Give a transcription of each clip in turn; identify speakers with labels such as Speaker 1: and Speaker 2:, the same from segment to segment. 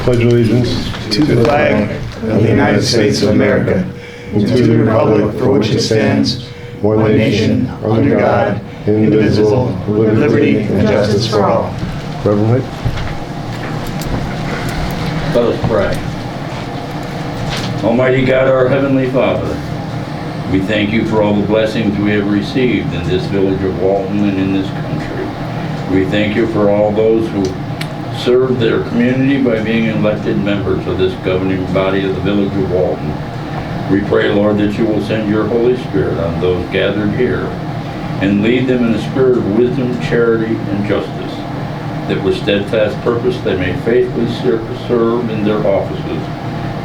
Speaker 1: pledge allegiance
Speaker 2: to the flag of the United States of America, and to the republic for which it stands, one nation, under God, indivisible, with liberty and justice for all.
Speaker 1: Reverend White.
Speaker 3: Let us pray. Almighty God, our Heavenly Father, we thank you for all the blessings we have received in this village of Walton and in this country. We thank you for all those who serve their community by being elected members of this governing body of the village of Walton. We pray, Lord, that you will send your Holy Spirit on those gathered here and lead them in a spirit of wisdom, charity, and justice, that with steadfast purpose they may faithfully serve in their offices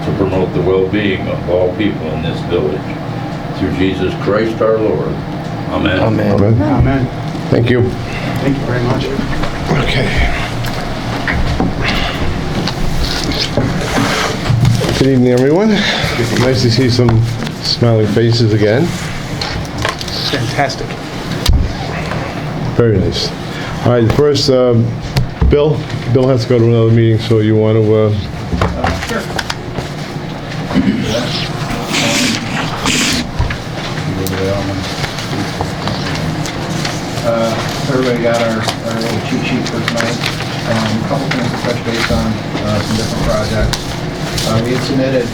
Speaker 3: to promote the well-being of all people in this village. Through Jesus Christ our Lord. Amen.
Speaker 2: Amen.
Speaker 1: Amen.
Speaker 2: Amen.
Speaker 1: Thank you.
Speaker 2: Thank you very much.
Speaker 1: Okay. Good evening, everyone. Nice to see some smiling faces again.
Speaker 2: Fantastic.
Speaker 1: Very nice. All right, first, Bill. Bill has to go to another meeting, so you want to...
Speaker 4: Sure. Everybody got our little cheat sheet for tonight. A couple things to touch base on, some different projects. We had submitted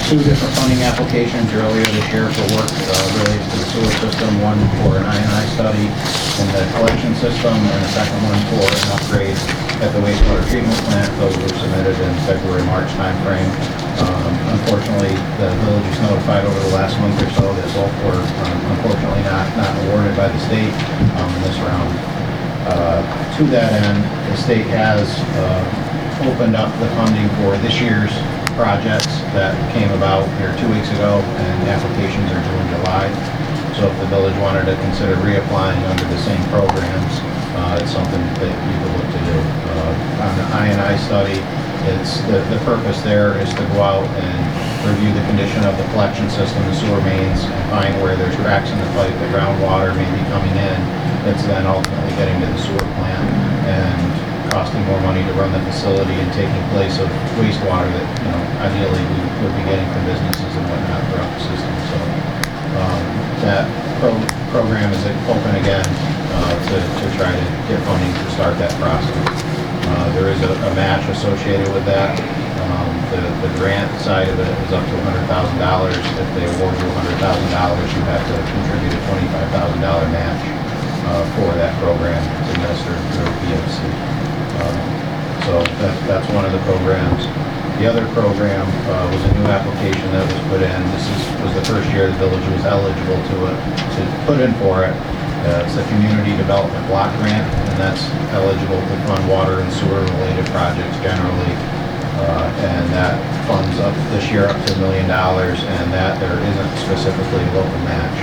Speaker 4: two different funding applications earlier this year for work related to the sewer system, one for an I&I study in the collection system, and a second one for an upgrade at the wastewater treatment plant. Those were submitted in February, March timeframe. Unfortunately, the village is notified over the last month or so that both were unfortunately not awarded by the state in this round. To that end, the state has opened up the funding for this year's projects that came about here 2 weeks ago, and the applications are due in July. So if the village wanted to consider reapplying under the same programs, it's something that you could look to do. On the I&I study, it's the purpose there is to go out and review the condition of the collection system, the sewer mains, and find where there's cracks in the pipe, the groundwater may be coming in. It's then ultimately getting to the sewer plant and costing more money to run the facility and taking place of wastewater that, ideally we would be getting from businesses and whatnot throughout the system. So that program is open again to try to get funding to start that process. There is a match associated with that. The grant side of it is up to $100,000. If they award you $100,000, you have to contribute a $25,000 match for that program. It's administered through PFC. So that's one of the programs. The other program was a new application that was put in. This was the first year the village was eligible to put in for it. It's a community development block grant, and that's eligible to fund water and sewer related projects generally. And that funds up this year up to $1 million, and that there isn't specifically a local match.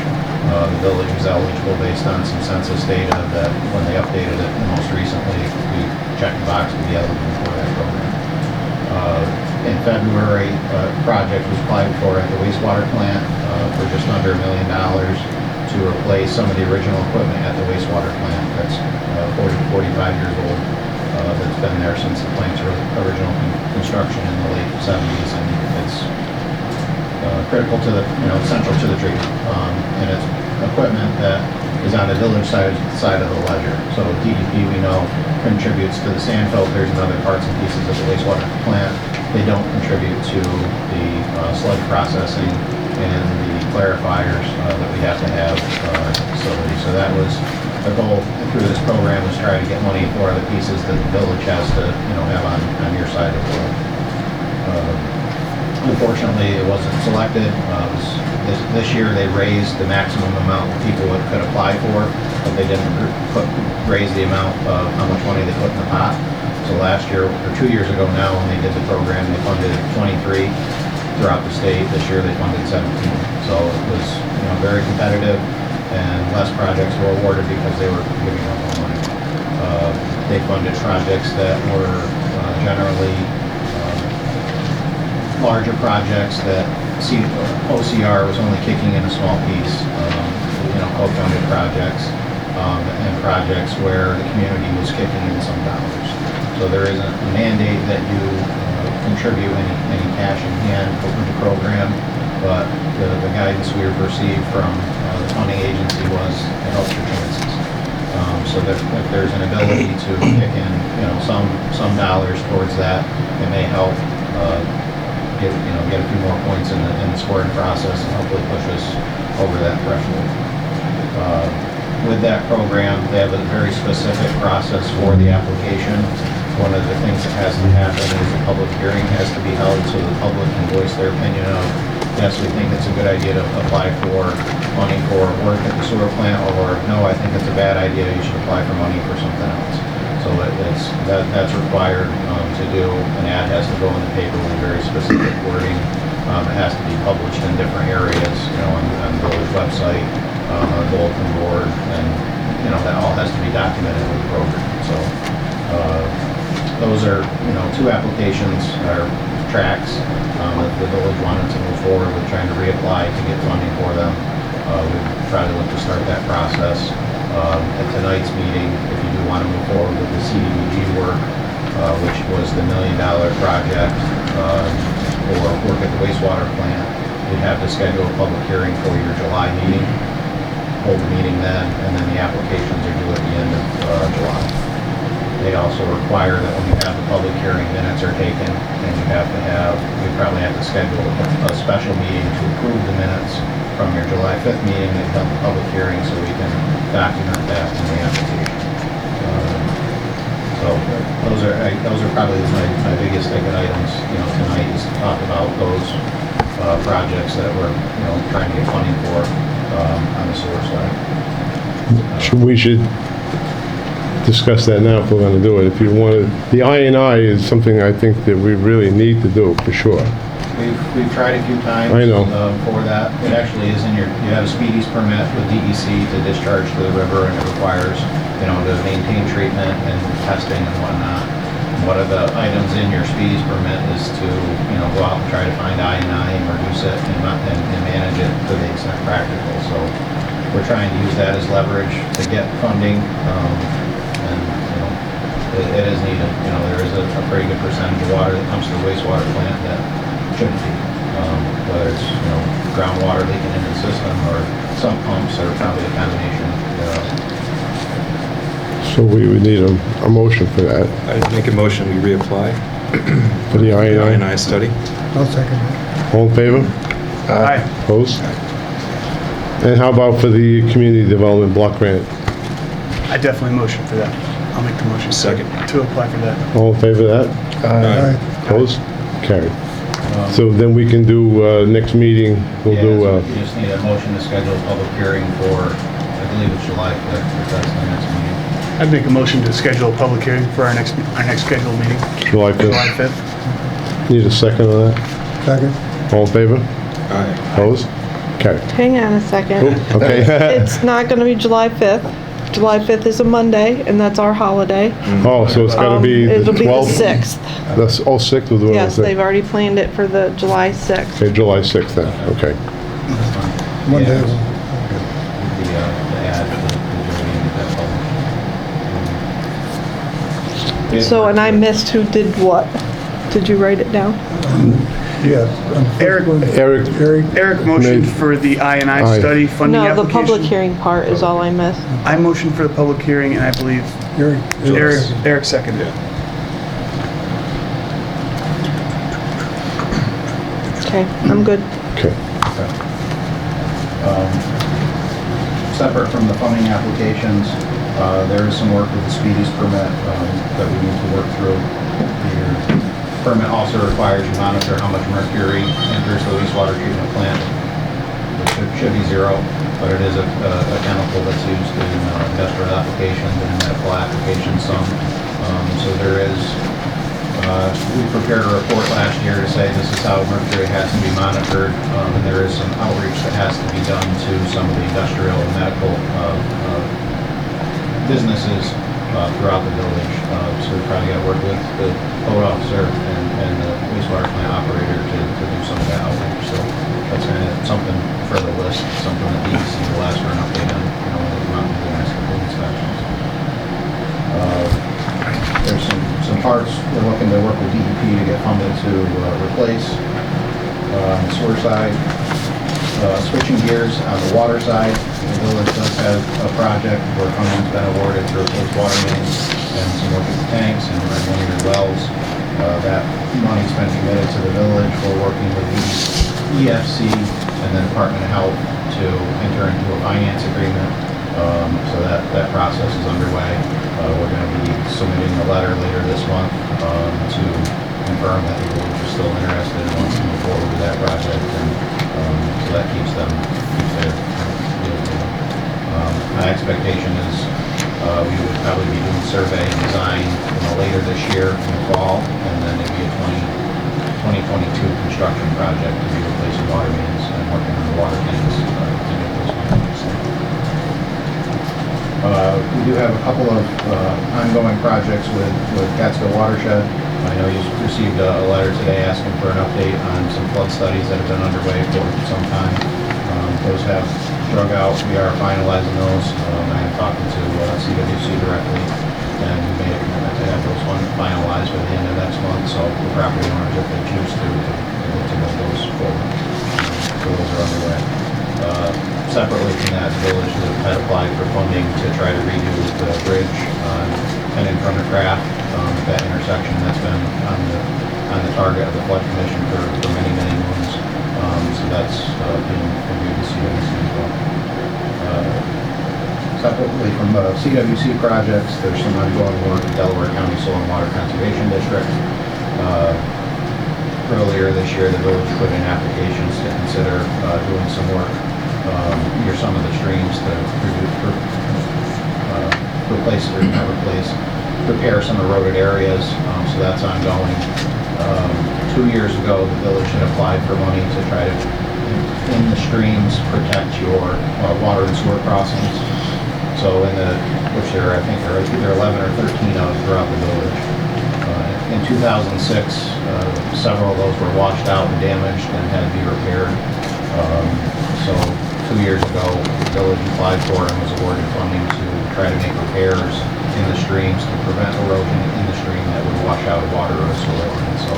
Speaker 4: The village was eligible based on some census data that when they updated it most recently, we checked the box to be eligible for that program. In February, a project was applied for at the wastewater plant for just under $1 million to replace some of the original equipment at the wastewater plant that's 40 to 45 years old. That's been there since the plant's original construction in the late 70s, and it's critical to the, central to the treatment. And it's equipment that is on the village side of the ledger. So DEP, we know, contributes to the sand filters and other parts and pieces of the wastewater plant. They don't contribute to the sludge processing and the clarifiers that we have to have at the facility. So that was the goal through this program, is try to get money for the pieces that the village has to, have on your side of the world. Unfortunately, it wasn't selected. This year they raised the maximum amount that people could apply for, but they didn't raise the amount of how much money they put in the pot. So last year, or 2 years ago now, when they did the program, they funded 23 throughout the state. This year they funded 17. So it was very competitive, and less projects were awarded because they were giving up more money. They funded projects that were generally larger projects that OCR was only kicking in a small piece, co-funded projects, and projects where the community was kicking in some dollars. So there isn't a mandate that you contribute any cash in hand for the program, but the guidance we have received from the funding agency was it helps your chances. So that if there's an ability to kick in, some dollars towards that, it may help get a few more points in the scoring process and hopefully push us over that threshold. With that program, they have a very specific process for the application. One of the things that has to happen is a public hearing has to be held so the public can voice their opinion of, yes, we think it's a good idea to apply for money for work at the sewer plant, or no, I think it's a bad idea, you should apply for money for something else. So that's required to do. An ad has to go in the paper with very specific wording. It has to be published in different areas, on the village website, on the bulletin board, and that all has to be documented with the program. So those are two applications or tracks that the village wanted to move forward with, trying to reapply to get funding for them. We'd probably look to start that process at tonight's meeting. If you do want to move forward with the CDBG work, which was the $1 million project for work at the wastewater plant, we'd have to schedule a public hearing for your July meeting, hold the meeting then, and then the applications are due at the end of July. They also require that when you have the public hearing, minutes are taken, and we probably have to schedule a special meeting to approve the minutes from your July 5th meeting that held the public hearing, so we can document that in the application. So those are probably my biggest ticket items, tonight, is to talk about those projects that we're, trying to get funding for on the sewer side.
Speaker 1: We should discuss that now if we're going to do it. If you want to, the I&I is something I think that we really need to do, for sure.
Speaker 4: We've tried a few times.
Speaker 1: I know.
Speaker 4: For that. It actually is you have a speedies permit with DEC to discharge to the river, and it requires, to maintain treatment and testing and whatnot. One of the items in your speedies permit is to, go out and try to find I&I and reduce it and manage it to the extent practical. So we're trying to use that as leverage to get funding. It is needed. There is a pretty good percentage of water that comes to the wastewater plant that shouldn't be. Whether it's, groundwater leaking into the system or sump pumps, or probably a combination.
Speaker 1: So we would need a motion for that,
Speaker 5: I'd make a motion, we reapply
Speaker 1: for the
Speaker 5: the
Speaker 1: I&I.
Speaker 5: I&I study.
Speaker 2: I'll second that.
Speaker 1: All in favor?
Speaker 2: Aye.
Speaker 1: Opposed? And how about for the community development block grant?
Speaker 6: I definitely motion for that. I'll make the motion.
Speaker 5: Second.
Speaker 6: To apply for that.
Speaker 1: All in favor of that?
Speaker 5: Aye.
Speaker 1: Opposed? Carried. So then we can do, next meeting, we'll do,
Speaker 4: So you just need a motion to schedule a public hearing for, I believe it's July 5th, if that's the next meeting.
Speaker 6: I'd make a motion to schedule a public hearing for our next scheduled meeting,
Speaker 1: July
Speaker 6: July
Speaker 1: 5th.
Speaker 6: 5th.
Speaker 1: Need a second on that?
Speaker 2: Second.
Speaker 1: All in favor?
Speaker 5: Aye.
Speaker 1: Opposed? Carried.
Speaker 7: Hang on a second.
Speaker 1: Oh, okay.
Speaker 7: It's not going to be July 5th. July 5th is a Monday, and that's our holiday.
Speaker 1: Oh, so it's gotta be the
Speaker 7: It'll be the
Speaker 1: 12th?
Speaker 7: 6th.
Speaker 1: That's, 6th, we'll do it on the
Speaker 7: Yes, they've
Speaker 1: 6th.
Speaker 7: already planned it for the July 6th.
Speaker 1: Okay, July 6th then, okay.
Speaker 4: That's fine.
Speaker 2: Monday.
Speaker 4: Yeah, the ad for the meeting, get that published.
Speaker 7: So, and I missed who did what. Did you write it down?
Speaker 2: Yes.
Speaker 6: Eric.
Speaker 1: Eric,
Speaker 6: Eric motioned
Speaker 1: Made-
Speaker 6: for the I&I
Speaker 1: Aye.
Speaker 6: study funding
Speaker 7: No, the
Speaker 6: application.
Speaker 7: public hearing part is all I missed.
Speaker 6: I motioned for the public hearing, and I believe Eric seconded it.
Speaker 7: Okay, I'm good.
Speaker 1: okay.
Speaker 4: Separate from the funding applications, there is some work with the speedies permit that we need to work through. Your permit also requires you monitor how much mercury enters the wastewater treatment plant, which should be 0, but it is a chemical that's used in industrial applications and medical applications some. So there is, we prepared a report last year to say this is how mercury has to be monitored, and there is some outreach that has to be done to some of the industrial and medical businesses throughout the village. So we probably got to work with the code officer and the wastewater plant operator to do some of that outreach. So that's kind of something for the list, something that DEC will ask for an update on, when they come out and do the next couple inspections. There's some parts, we're looking to work with DEP to get get funded to replace on the sewer side. Switching gears on the water side, the village does have a project where funding's been awarded to replace water mains and some work at the tanks and linear wells. That money's been committed to the village. We're working with the EFC and the Department of Health to enter into a finance agreement. So that process is underway. We're going to be submitting a letter later this month to confirm that the village is still interested and wants to move forward with that project. And so that keeps their deal going. My expectation is we would probably be doing survey and design later this year in the fall, and then it'd be a 2022 construction project to be replacing water mains and working on the water tanks to get those projects. We do have a couple of ongoing projects with Catskill Watershed. I know you received a letter today asking for an update on some flood studies that have been underway for some time. Those have drug out. We are finalizing those. I am talking to CWC directly, and we made a commitment to have those finalized by the end of next month. So the property owners, if they choose to move those forward. So those are underway. Separately from that, the village had applied for funding to try to redo the bridge on and in front of Craft, that intersection that's been on the target of the flood commission for many moons. So that's being reviewed with CWC as well. Separately from CWC projects, there's some ongoing work with Delaware County Soil and Water Conservation District. Earlier this year, the village put in applications to consider doing some work near some of the streams to repair some eroded areas, so that's ongoing. 2 years ago, the village had applied for money to try to, in the streams, protect your water and sewer crossings. So which there, I think there are either 11 or 13 of throughout the village. In 2006, several of those were washed out and damaged and had to be repaired. So 2 years ago, the village applied for and was awarded funding to try to make repairs in the streams to prevent erosion in the stream that would wash out water or soil. And so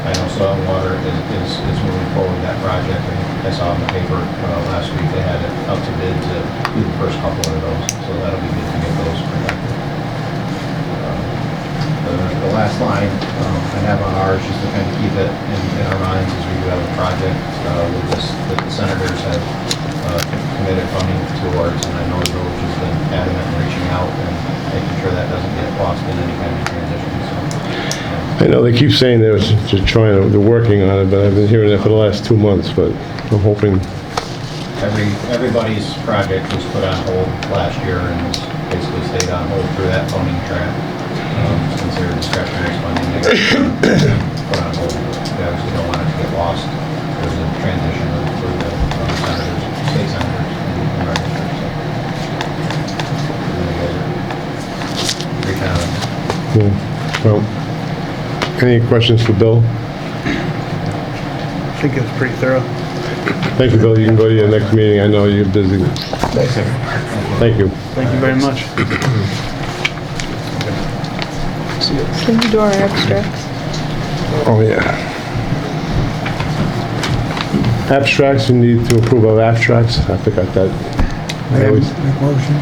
Speaker 4: I know Soil and Water is moving forward with that project. I saw in the paper last week they had it out to bid to do the first couple of those. So that'll be good to get those protected. The last line I have on ours, just to kind of keep it in our minds, is we do have a project with this that the senators have committed funding towards, and I know the village has been adamant in reaching out and making sure that doesn't get lost in any kind of transition. So,
Speaker 1: I know they keep saying they're working on it, but I've been hearing that for the last 2 months, but I'm hoping.
Speaker 4: Everybody's project was put on hold last year and was basically stayed on hold through that funding track. Considered discretionary funding, they got put on hold. We obviously don't want it to get lost. There's a transition for the senators, state senators, and our district. So, pretty kind of.
Speaker 1: Yeah. Well, any questions for Bill?
Speaker 6: I think it was pretty thorough.
Speaker 1: Thank you, Bill. You can go to your next meeting. I know you're busy. Thank you.
Speaker 6: Thank you very much.
Speaker 7: Can you do our abstracts?
Speaker 1: Oh, yeah. Abstracts, you need to approve of abstracts. I forgot that.
Speaker 8: Make motion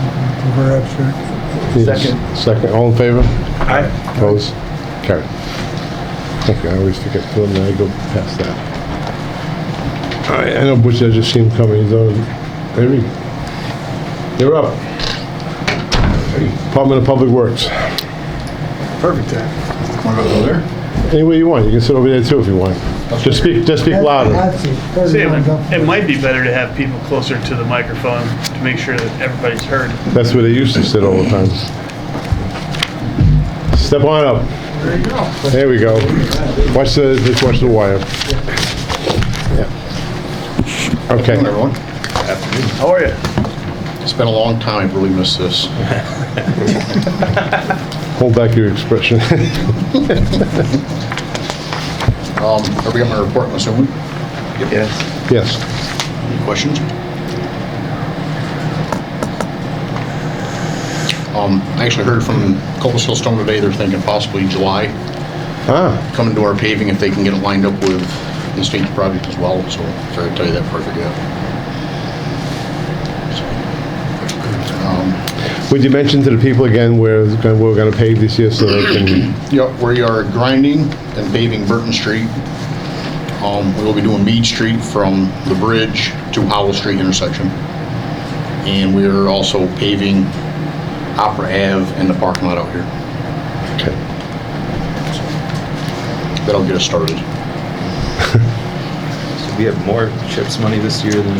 Speaker 8: for abstract.
Speaker 1: Second. All in favor?
Speaker 6: Aye.
Speaker 1: Opposed? Carried. Thank you. I always forget to them, I go past that. All right, I know Butch, I just seen him coming. He's on. You're up. Department of Public Works.
Speaker 6: Perfect time.
Speaker 2: Want to go there?
Speaker 1: Any way you want. You can sit over there too if you want. Just speak louder.
Speaker 6: See, it might be better to have people closer to the microphone to make sure that everybody's heard.
Speaker 1: That's where they used to sit all the time. Step on up.
Speaker 8: There you go.
Speaker 1: There we go. Just watch the wire. Yeah. Okay.
Speaker 2: Hello, everyone.
Speaker 6: How are you?
Speaker 2: It's been a long time. I've really missed this.
Speaker 1: Hold back your expression.
Speaker 2: Have we got my report, I'm assuming?
Speaker 6: Yes.
Speaker 1: Yes.
Speaker 2: Any questions? I actually heard from Cobblestone Stone today, they're thinking possibly July. come and do our paving if they can get it lined up with the state project as well, so sorry to tell you that part, I forget.
Speaker 1: Would you mention to the people again where we're gonna pave this year so they can,
Speaker 2: Yep, we are grinding and paving Burton Street. We will be doing Mead Street from the bridge to Howell Street intersection. And we are also paving Opera Ave and the parking lot out here.
Speaker 1: okay.
Speaker 2: That'll get us started.
Speaker 5: So we have more CHIPS money this year than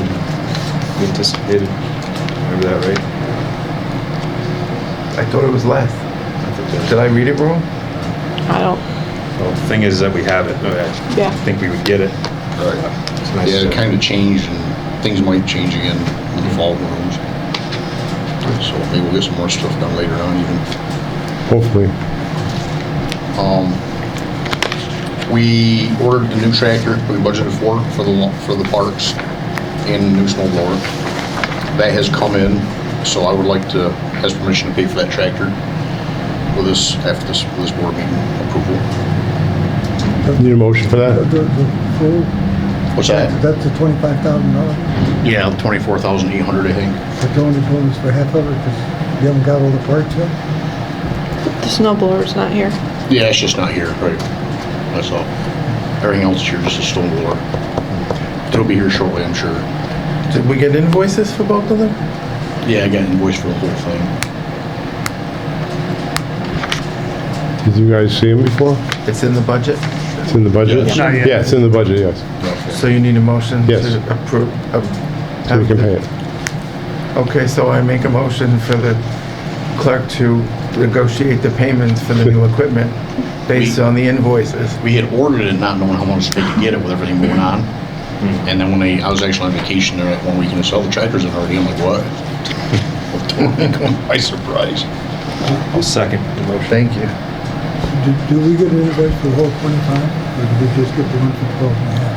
Speaker 5: we anticipated. Remember that, right?
Speaker 9: I thought it was less. Did I read it wrong?
Speaker 7: I don't,
Speaker 5: Well, the thing is that we have it. I
Speaker 7: Yeah.
Speaker 5: think we would get it.
Speaker 2: Right.
Speaker 5: It's nice
Speaker 2: Yeah,
Speaker 5: to-
Speaker 2: it kind of changed and things might change again in the fall, who knows? So maybe we'll get some more stuff done later on even.
Speaker 1: Hopefully.
Speaker 2: We ordered the new tractor we budgeted for the parks and the new snow blower. That has come in, so I would like to, has permission to pay for that tractor with this, after this board meeting approval.
Speaker 1: Need a motion for that?
Speaker 8: The full,
Speaker 2: What's that?
Speaker 8: that's the $25,000.
Speaker 2: Yeah, 24,800, I think.
Speaker 8: But the only told us for half of it because you haven't got all the parts yet.
Speaker 7: the snow blower's not here.
Speaker 2: Yeah, it's just not here, right? That's all. Everything else is here, just a stone blower. It'll be here shortly, I'm sure.
Speaker 9: Did we get invoices for both of them?
Speaker 2: Yeah, I got an invoice for the whole thing.
Speaker 1: Did you guys see them before?
Speaker 9: It's in the budget,
Speaker 1: It's in the budget?
Speaker 2: Yes.
Speaker 6: Not yet.
Speaker 1: Yeah, it's in the budget, yes.
Speaker 9: so you need a motion
Speaker 1: Yes.
Speaker 9: to approve.
Speaker 1: So we can pay it.
Speaker 9: Okay, so I make a motion for the clerk to negotiate the payments for the new equipment based on the invoices.
Speaker 2: We had ordered it not knowing how much they could get it with everything going on. And then I was actually on vacation there that one weekend and saw the tractors in already. I'm like, what? Totally going by surprise.
Speaker 5: I'll second the motion.
Speaker 9: Thank you.
Speaker 8: Do we get an invoice for the whole 25? Or did we just get the one for 12 and a half?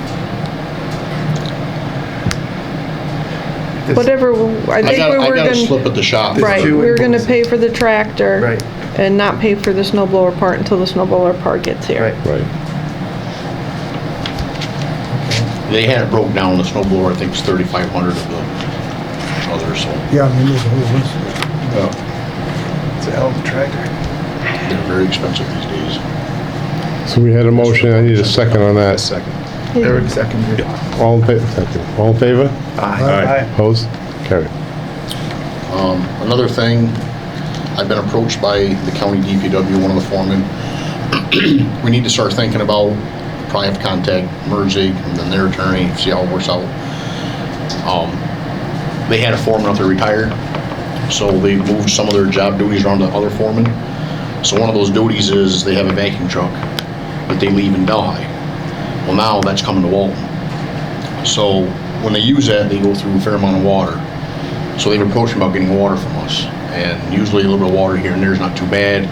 Speaker 9: This-
Speaker 7: Whatever, I think we were
Speaker 2: I got a
Speaker 7: gonna,
Speaker 2: slip at the shop.
Speaker 9: There's
Speaker 7: right, we
Speaker 9: two
Speaker 7: were gonna
Speaker 9: invoices.
Speaker 7: pay for the tractor.
Speaker 9: Right.
Speaker 7: And not pay for the snow blower part until the snow blower part gets here.
Speaker 9: Right.
Speaker 1: Right.
Speaker 2: They had it broke down, the snow blower, I think it's 3,500 of the others, so
Speaker 8: Yeah, I mean, there's a whole list of it.
Speaker 9: It's a hell of a tractor.
Speaker 2: they're very expensive these days.
Speaker 1: So we had a motion, I need a second on
Speaker 5: A
Speaker 1: that.
Speaker 5: second.
Speaker 9: Eric seconded.
Speaker 1: All in favor? Second. All in favor?
Speaker 9: Aye.
Speaker 1: Opposed? Carried.
Speaker 2: Another thing, I've been approached by the county DPW, one of the foremen. We need to start thinking about, probably have to contact Merzig and then their attorney, see how it works out. They had a foreman up there retired, so they moved some of their job duties around to other foremen. So one of those duties is they have a vacuum truck that they leave in Delhi. Well, now that's coming to Walton. So when they use that, they go through a fair amount of water. So they've approached me about getting water from us. And usually a little bit of water here and there is not too bad.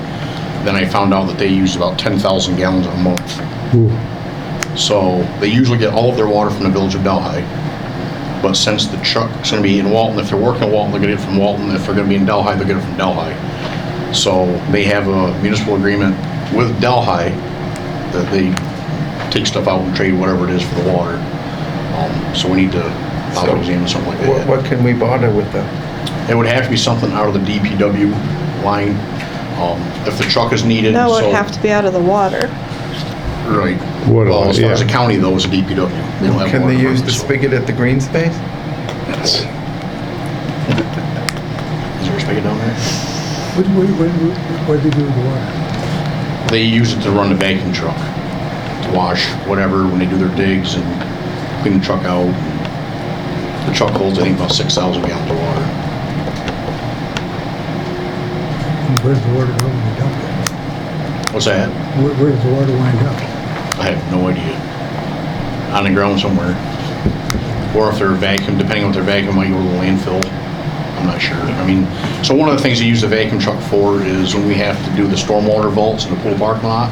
Speaker 2: Then I found out that they use about 10,000 gallons a month.
Speaker 1: Ooh.
Speaker 2: So they usually get all of their water from the village of Delhi. But since the truck's gonna be in Walton, if they're working in Walton, they'll get it from Walton. If they're gonna be in Delhi, they'll get it from Delhi. So they have a municipal agreement with Delhi that they take stuff out and trade whatever it is for the water. So we need to file examine something like that.
Speaker 9: What can we barter with them?
Speaker 2: It would have to be something out of the DPW line. If the truck is needed.
Speaker 7: That would
Speaker 2: so-
Speaker 7: have to be out of the water.
Speaker 2: Right.
Speaker 1: Water
Speaker 2: Well,
Speaker 1: line,
Speaker 2: as far as the
Speaker 1: yeah.
Speaker 2: county though, it's a DPW. They don't have
Speaker 9: Can
Speaker 2: water
Speaker 9: they use the
Speaker 2: department, so-
Speaker 9: spigot at the green space?
Speaker 2: Is there a spigot down there?
Speaker 8: What do they do with the water?
Speaker 2: They use it to run the vacuum truck, to wash whatever when they do their digs and clean the truck out. The truck holds, I think, about 6,000 gallons of water.
Speaker 8: And where's the water go when you dump it?
Speaker 2: What's that?
Speaker 8: Where does the water wind up?
Speaker 2: I have no idea. On the ground somewhere. Or if they're vacuum, depending on what their vacuum, might go to the landfill. I'm not sure. I mean, so one of the things they use the vacuum truck for is when we have to do the stormwater vaults in the pool parking lot.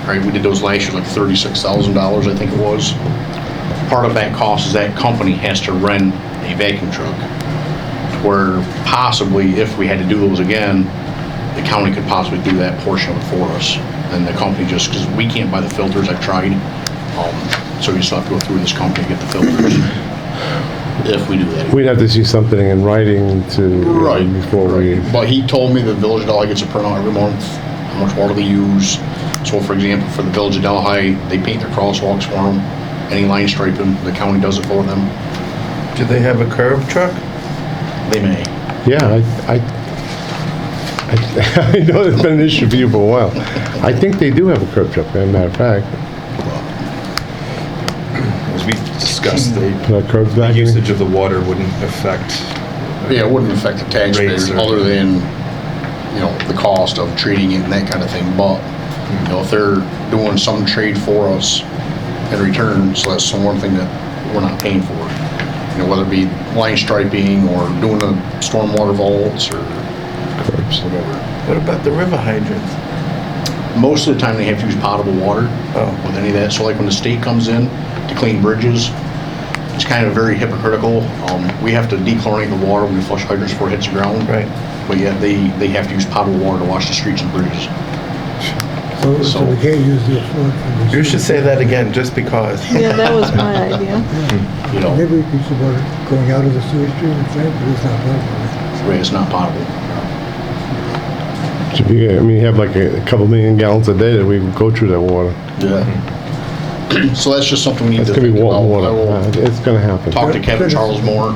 Speaker 2: Right, we did those last year, like $36,000, I think it was. Part of that cost is that company has to rent a vacuum truck. Where possibly, if we had to do those again, the county could possibly do that portion of it for us. And the company just, because we can't buy the filters, I've tried. So we still have to go through this company to get the filters, if we do that.
Speaker 1: We'd have to see something in writing to,
Speaker 2: Right.
Speaker 1: before we,
Speaker 2: But he told me the Village of Delhi gets a printout every month, how much water they use. So for example, for the Village of Delhi, they paint their crosswalks for them. Any line striping, the county does it for them.
Speaker 9: Do they have a curb truck?
Speaker 2: They may.
Speaker 1: yeah, I know it's been an issue for you for a while. I think they do have a curb truck, as a matter of fact.
Speaker 5: As we discussed, the
Speaker 1: Curbs back in.
Speaker 5: usage of the water wouldn't affect,
Speaker 2: Yeah, it wouldn't affect the taxpayers
Speaker 5: Rates or-
Speaker 2: other than, the cost of treating it and that kind of thing. But, if they're doing some trade for us in return, so that's one thing that we're not paying for. Whether it be line striping or doing the stormwater vaults or
Speaker 1: Curbs.
Speaker 2: whatever.
Speaker 9: What about the river hydrants?
Speaker 2: Most of the time they have to use potable water with any of that. So like when the state comes in to clean bridges, it's kind of very hypocritical. We have to dechlorinate the water when we flush hydrants before it hits the ground.
Speaker 9: Right.
Speaker 2: But yet they have to use potable water to wash the streets and bridges.
Speaker 8: So we can't use the affluent from the.
Speaker 9: You should say that again, just because.
Speaker 7: Yeah, that was my idea.
Speaker 8: Maybe we could use the water going out of the sewage stream and thing, but it's not possible.
Speaker 2: Right, it's not potable.
Speaker 1: So if you have like a couple million gallons a day that we go through that water.
Speaker 2: Yeah. So that's just something we need
Speaker 1: It's
Speaker 2: to
Speaker 1: gonna be
Speaker 2: think about.
Speaker 1: Walton
Speaker 2: I
Speaker 1: water.
Speaker 2: will
Speaker 1: It's gonna happen.
Speaker 2: talk to Kevin Charles more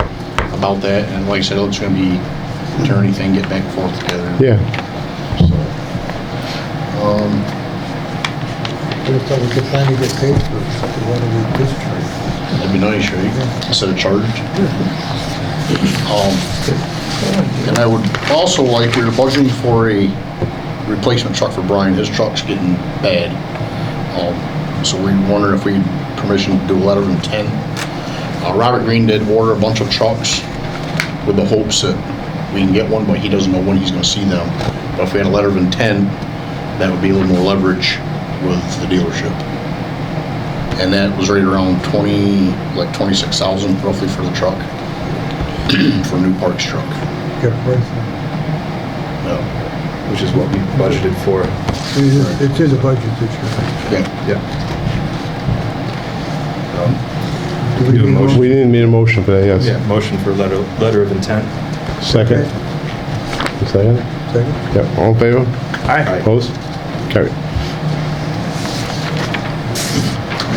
Speaker 2: about that, and like I said, it's gonna be attorney thing, get back and forth together.
Speaker 1: Yeah.
Speaker 8: I just thought we could finally get paid for the water we discharge.
Speaker 2: That'd be nice, right? Instead of charged. And I would also like, we were budgeting for a replacement truck for Brian. His truck's getting bad. So we wondered if we had permission to do a letter of intent. Robert Green did order a bunch of trucks with the hopes that we can get one, but he doesn't know when he's gonna see them. But if we had a letter of intent, that would be a little more leverage with the dealership. And that was right around 26,000 roughly for the truck, for a new Parks truck.
Speaker 8: Get a price.
Speaker 5: which is what we budgeted for.
Speaker 8: It's in the budget this year.
Speaker 2: Yeah.
Speaker 8: Do we
Speaker 5: Do a
Speaker 8: need a
Speaker 5: motion.
Speaker 1: We didn't need a motion for that, yes.
Speaker 5: Yeah, motion for letter of intent.
Speaker 1: Second? Second?
Speaker 8: Second?
Speaker 1: Yeah, all in favor?
Speaker 9: Aye.
Speaker 1: Opposed? Carried.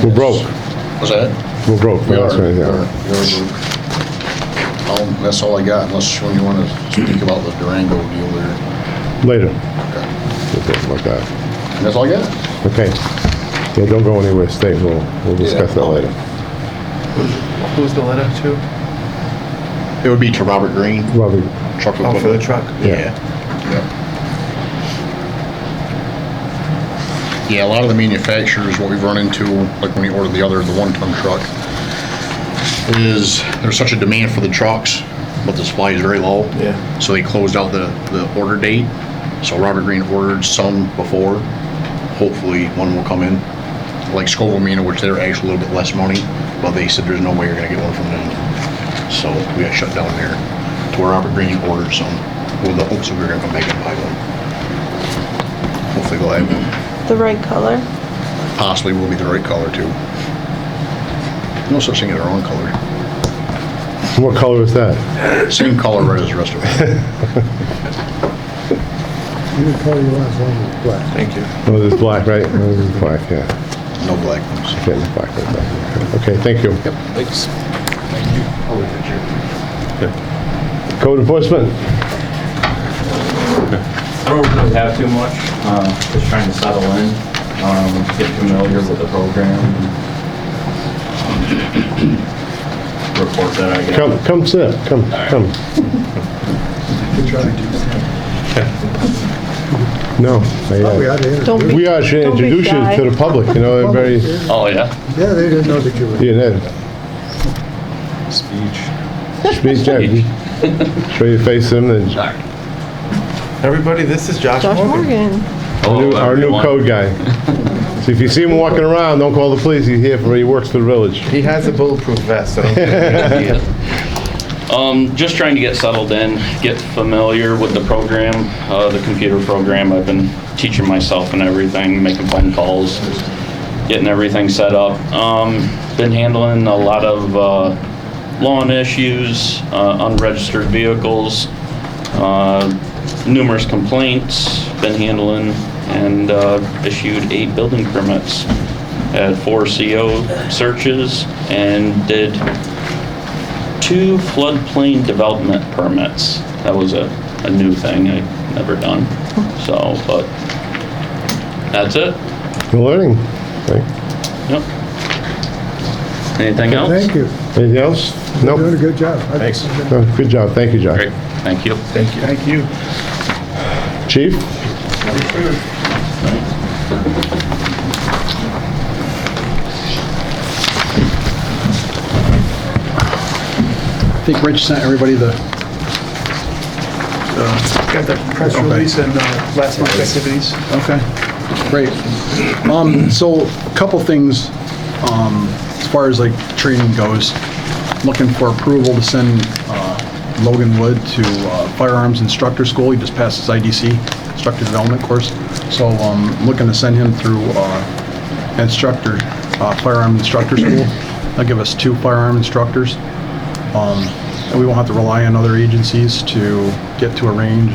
Speaker 1: We're broke.
Speaker 2: Was that?
Speaker 1: We're broke.
Speaker 2: We are.
Speaker 1: That's right,
Speaker 2: We
Speaker 1: yeah.
Speaker 2: are. That's all I got, unless when you want to speak about the Durango deal there.
Speaker 1: Later.
Speaker 2: Okay.
Speaker 1: We'll talk about that.
Speaker 2: And that's all I got.
Speaker 1: Okay. Yeah, don't go anywhere, stay, we'll discuss that later.
Speaker 9: Who's the letter to?
Speaker 2: It would be to Robert Green,
Speaker 1: Robbie,
Speaker 2: truck
Speaker 9: Oh, for the
Speaker 2: equipment.
Speaker 9: truck?
Speaker 2: Yeah. Yeah, a lot of the manufacturers, what we've run into, like when we ordered the 1-ton truck, is there's such a demand for the trucks, but the supply is very low.
Speaker 9: Yeah.
Speaker 2: So they closed out the order date. So Robert Green ordered some before. Hopefully one will come in. Like Scoville Mina, which they're actually a little bit less money, but they said there's no way you're gonna get one from them. So we got shut down there to where Robert Green ordered some with the hopes that we were gonna come back and buy one. Hopefully they'll have one.
Speaker 7: The right color.
Speaker 2: Possibly will be the right color too. No such thing as the wrong color.
Speaker 1: what color is that?
Speaker 2: Same color red as the rest of it.
Speaker 8: You can call your last one with black.
Speaker 9: Thank you.
Speaker 1: Oh, this is black, right? Oh, this is black, yeah.
Speaker 2: No black ones.
Speaker 1: Okay, it's black, right there. Okay, thank you.
Speaker 5: Thanks.
Speaker 1: Code enforcement?
Speaker 10: I don't really have too much, just trying to settle in, get familiar with the program. Report that I get.
Speaker 1: Come sit, come. No,
Speaker 8: Oh, we ought to
Speaker 7: Don't
Speaker 8: introduce.
Speaker 7: be-
Speaker 1: we are to
Speaker 7: Don't be
Speaker 1: introduce you
Speaker 7: shy.
Speaker 1: to the public, very,
Speaker 10: Oh, yeah?
Speaker 8: Yeah, they didn't know that you were.
Speaker 1: yeah, Ned.
Speaker 5: Speech.
Speaker 1: Speak, Ned. Show your face to them, and
Speaker 10: Sorry.
Speaker 9: Everybody, this is Josh
Speaker 7: Josh
Speaker 9: Morgan.
Speaker 7: Morgan.
Speaker 1: our new code guy. So if you see him walking around, don't call the police, he's here he works for the village.
Speaker 9: He has a bulletproof vest, so don't think it's a big deal.
Speaker 10: Just trying to get settled in, get familiar with the program, the computer program. I've been teaching myself and everything, making phone calls, getting everything set up. Been handling a lot of lawn issues, unregistered vehicles, numerous complaints, been handling, and issued 8 building permits. Had 4 CO searches and did 2 floodplain development permits. That was a new thing I'd never done. So, but that's it.
Speaker 1: You're learning. Okay.
Speaker 10: Yep. Anything else?
Speaker 8: Thank you.
Speaker 1: Anything else?
Speaker 8: You're doing a
Speaker 1: Nope.
Speaker 8: good job.
Speaker 5: Thanks.
Speaker 1: No, good job. Thank you, John.
Speaker 10: Great. Thank you.
Speaker 5: Thank you.
Speaker 6: Thank you.
Speaker 1: Chief?
Speaker 11: I think Rich sent everybody the,
Speaker 6: Got the press release and last month's activities.
Speaker 11: okay, great. So a couple things, as far as like training goes, looking for approval to send Logan Wood to firearms instructor school. He just passed his IDC, instructor development course. So looking to send him through firearm instructor school. That'll give us 2 firearm instructors. And we won't have to rely on other agencies to get to a range,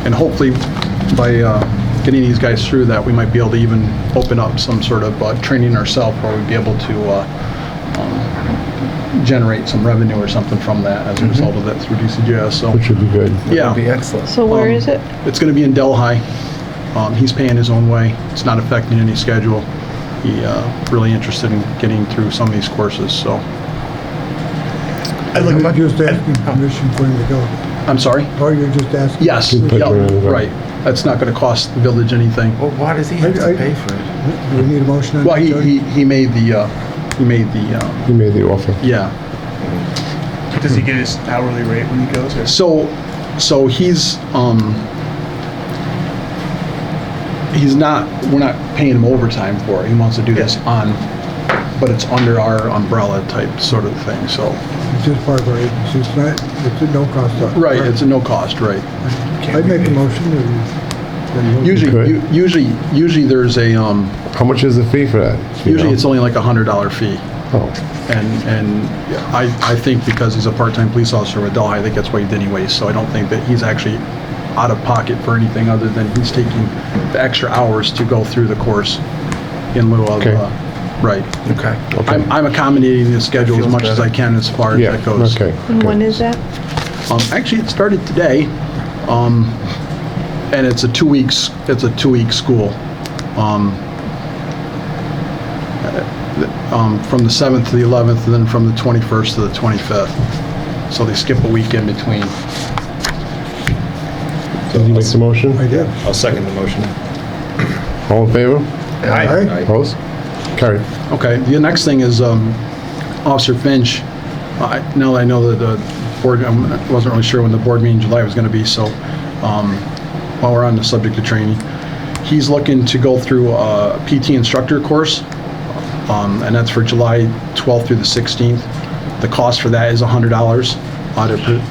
Speaker 11: and hopefully by getting these guys through that, we might be able to even open up some sort of training ourselves where we'd be able to generate some revenue or something from that as a result of that through DCGS. So
Speaker 1: Which would be good.
Speaker 11: yeah,
Speaker 9: That'd be excellent.
Speaker 7: So where is it?
Speaker 11: it's going to be in Delhi. He's paying his own way. It's not affecting any schedule. He really interested in getting through some of these courses. So
Speaker 6: I'd like
Speaker 8: You're
Speaker 6: to,
Speaker 8: just asking permission for him to go.
Speaker 11: I'm sorry.
Speaker 8: Or you're just asking?
Speaker 11: Yes.
Speaker 1: Good picture,
Speaker 11: Yeah,
Speaker 1: yeah.
Speaker 11: right. That's not going to cost the village anything.
Speaker 9: Well, why does he have to pay for it?
Speaker 8: Do we need a motion on
Speaker 11: Well,
Speaker 8: that? Jody?
Speaker 11: he made the
Speaker 1: You made the offer.
Speaker 11: yeah.
Speaker 6: does he get his hourly rate when he goes, or?
Speaker 11: So he's not, we're not paying him overtime for it. He wants to do this but it's under our umbrella type sort of thing, so.
Speaker 8: It's just part of our agency. It's not, it's at no cost to us.
Speaker 11: Right, it's a no cost, right.
Speaker 8: I'd make a motion to.
Speaker 11: Usually there's a,
Speaker 1: How much is the fee for that? You
Speaker 11: usually
Speaker 1: know?
Speaker 11: it's only like $100 fee.
Speaker 1: Oh,
Speaker 11: And I think because he's a part-time police officer with Delhi, I think that's waived anyways, so I don't think that he's actually out of pocket for anything other than he's taking the extra hours to go through the course in lieu of,
Speaker 1: Okay.
Speaker 11: right.
Speaker 9: Okay.
Speaker 11: I'm accommodating his schedule as much as I can as far as
Speaker 1: yeah,
Speaker 11: that goes.
Speaker 1: okay.
Speaker 7: And when is that?
Speaker 11: Actually, it started today, and it's a 2-week school. From the 7th to the 11th, and then from the 21st to the 25th. So they skip a week in between.
Speaker 1: Did you make the motion?
Speaker 8: I did.
Speaker 5: I'll second the motion.
Speaker 1: All in favor?
Speaker 8: Aye.
Speaker 1: Opposed? Carried.
Speaker 11: Okay, the next thing is Officer Finch. Now that I know that the board, I wasn't really sure when the board meeting in July was going to be, so while we're on the subject of training, he's looking to go through a PT instructor course, and that's for July 12th through the 16th. The cost for that is $100,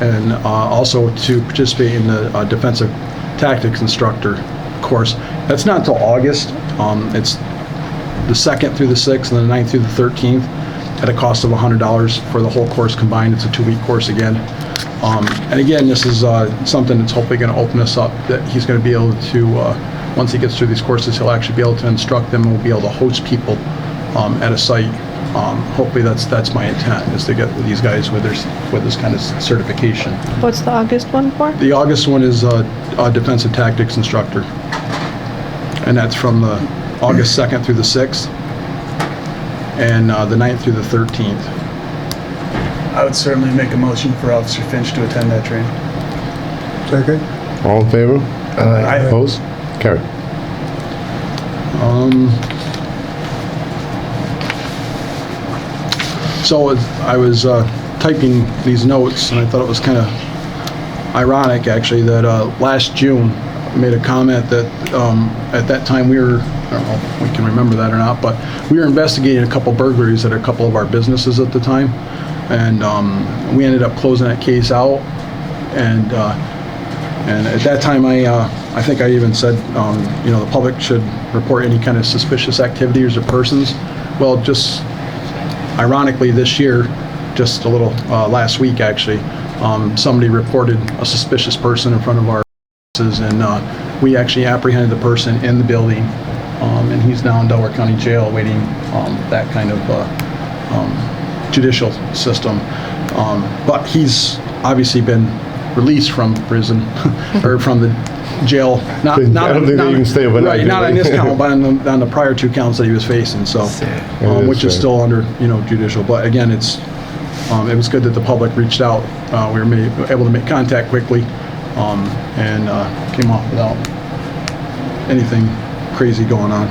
Speaker 11: and also to participate in the defensive tactics instructor course. That's not until August. It's the 2nd through the 6th and the 9th through the 13th at a cost of $100 for the whole course combined. It's a 2-week course again. And again, this is something that's hopefully going to open us up, that he's going to be able to, once he gets through these courses, he'll actually be able to instruct them and will be able to host people at a site. Hopefully that's my intent, is to get these guys with this kind of certification.
Speaker 7: What's the August one for?
Speaker 11: The August one is a defensive tactics instructor. And that's from the August 2nd through the 6th and the 9th through the 13th.
Speaker 6: I would certainly make a motion for Officer Finch to attend that training.
Speaker 8: Second?
Speaker 1: All in favor?
Speaker 6: Aye.
Speaker 1: Opposed? Carried.
Speaker 11: So I was typing these notes, and I thought it was kind of ironic, actually, that last June, I made a comment that at that time we were, I don't know if we can remember that or not, but we were investigating a couple burglaries at a couple of our businesses at the time. and we ended up closing that case out. And at that time, I think I even said, the public should report any kind of suspicious activities or persons. Well, just ironically this year, just a little last week actually, somebody reported a suspicious person in front of our offices, and we actually apprehended the person in the building, and he's now in Delaware County Jail awaiting that kind of judicial system. But he's obviously been released from prison or from the jail. Not
Speaker 1: I don't think they even stay overnight.
Speaker 11: Right, not on this count, but on the prior 2 counts that he was facing. So, which is still under judicial. But again, it was good that the public reached out. We were able to make contact quickly, and came off without anything crazy going on.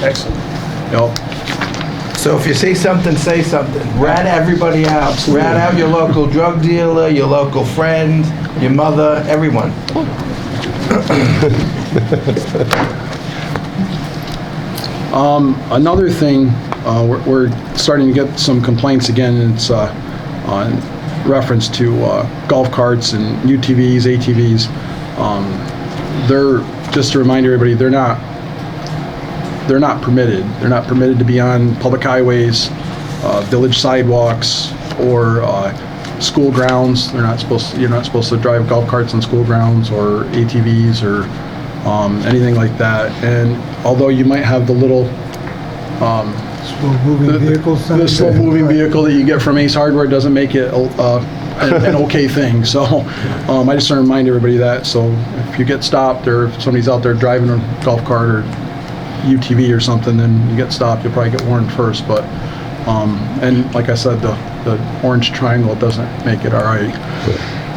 Speaker 6: Excellent.
Speaker 11: Yep.
Speaker 9: So if you see something, say something. Rat everybody out. Rat out your local drug dealer, your local friend, your mother, everyone.
Speaker 11: Another thing, we're starting to get some complaints again, and it's on reference to golf carts and UTVs, ATVs. They're, just to remind everybody, they're not permitted. They're not permitted to be on public highways, village sidewalks, or school grounds. You're not supposed to drive golf carts on school grounds or ATVs or anything like that. And although you might have the little
Speaker 8: Slow-moving vehicles.
Speaker 11: the slow-moving vehicle that you get from Ace Hardware, doesn't make it an okay thing. So I just want to remind everybody that. So if you get stopped, or if somebody's out there driving a golf cart or UTV or something, then you get stopped, you'll probably get warned first. But and like I said, the orange triangle doesn't make it all right.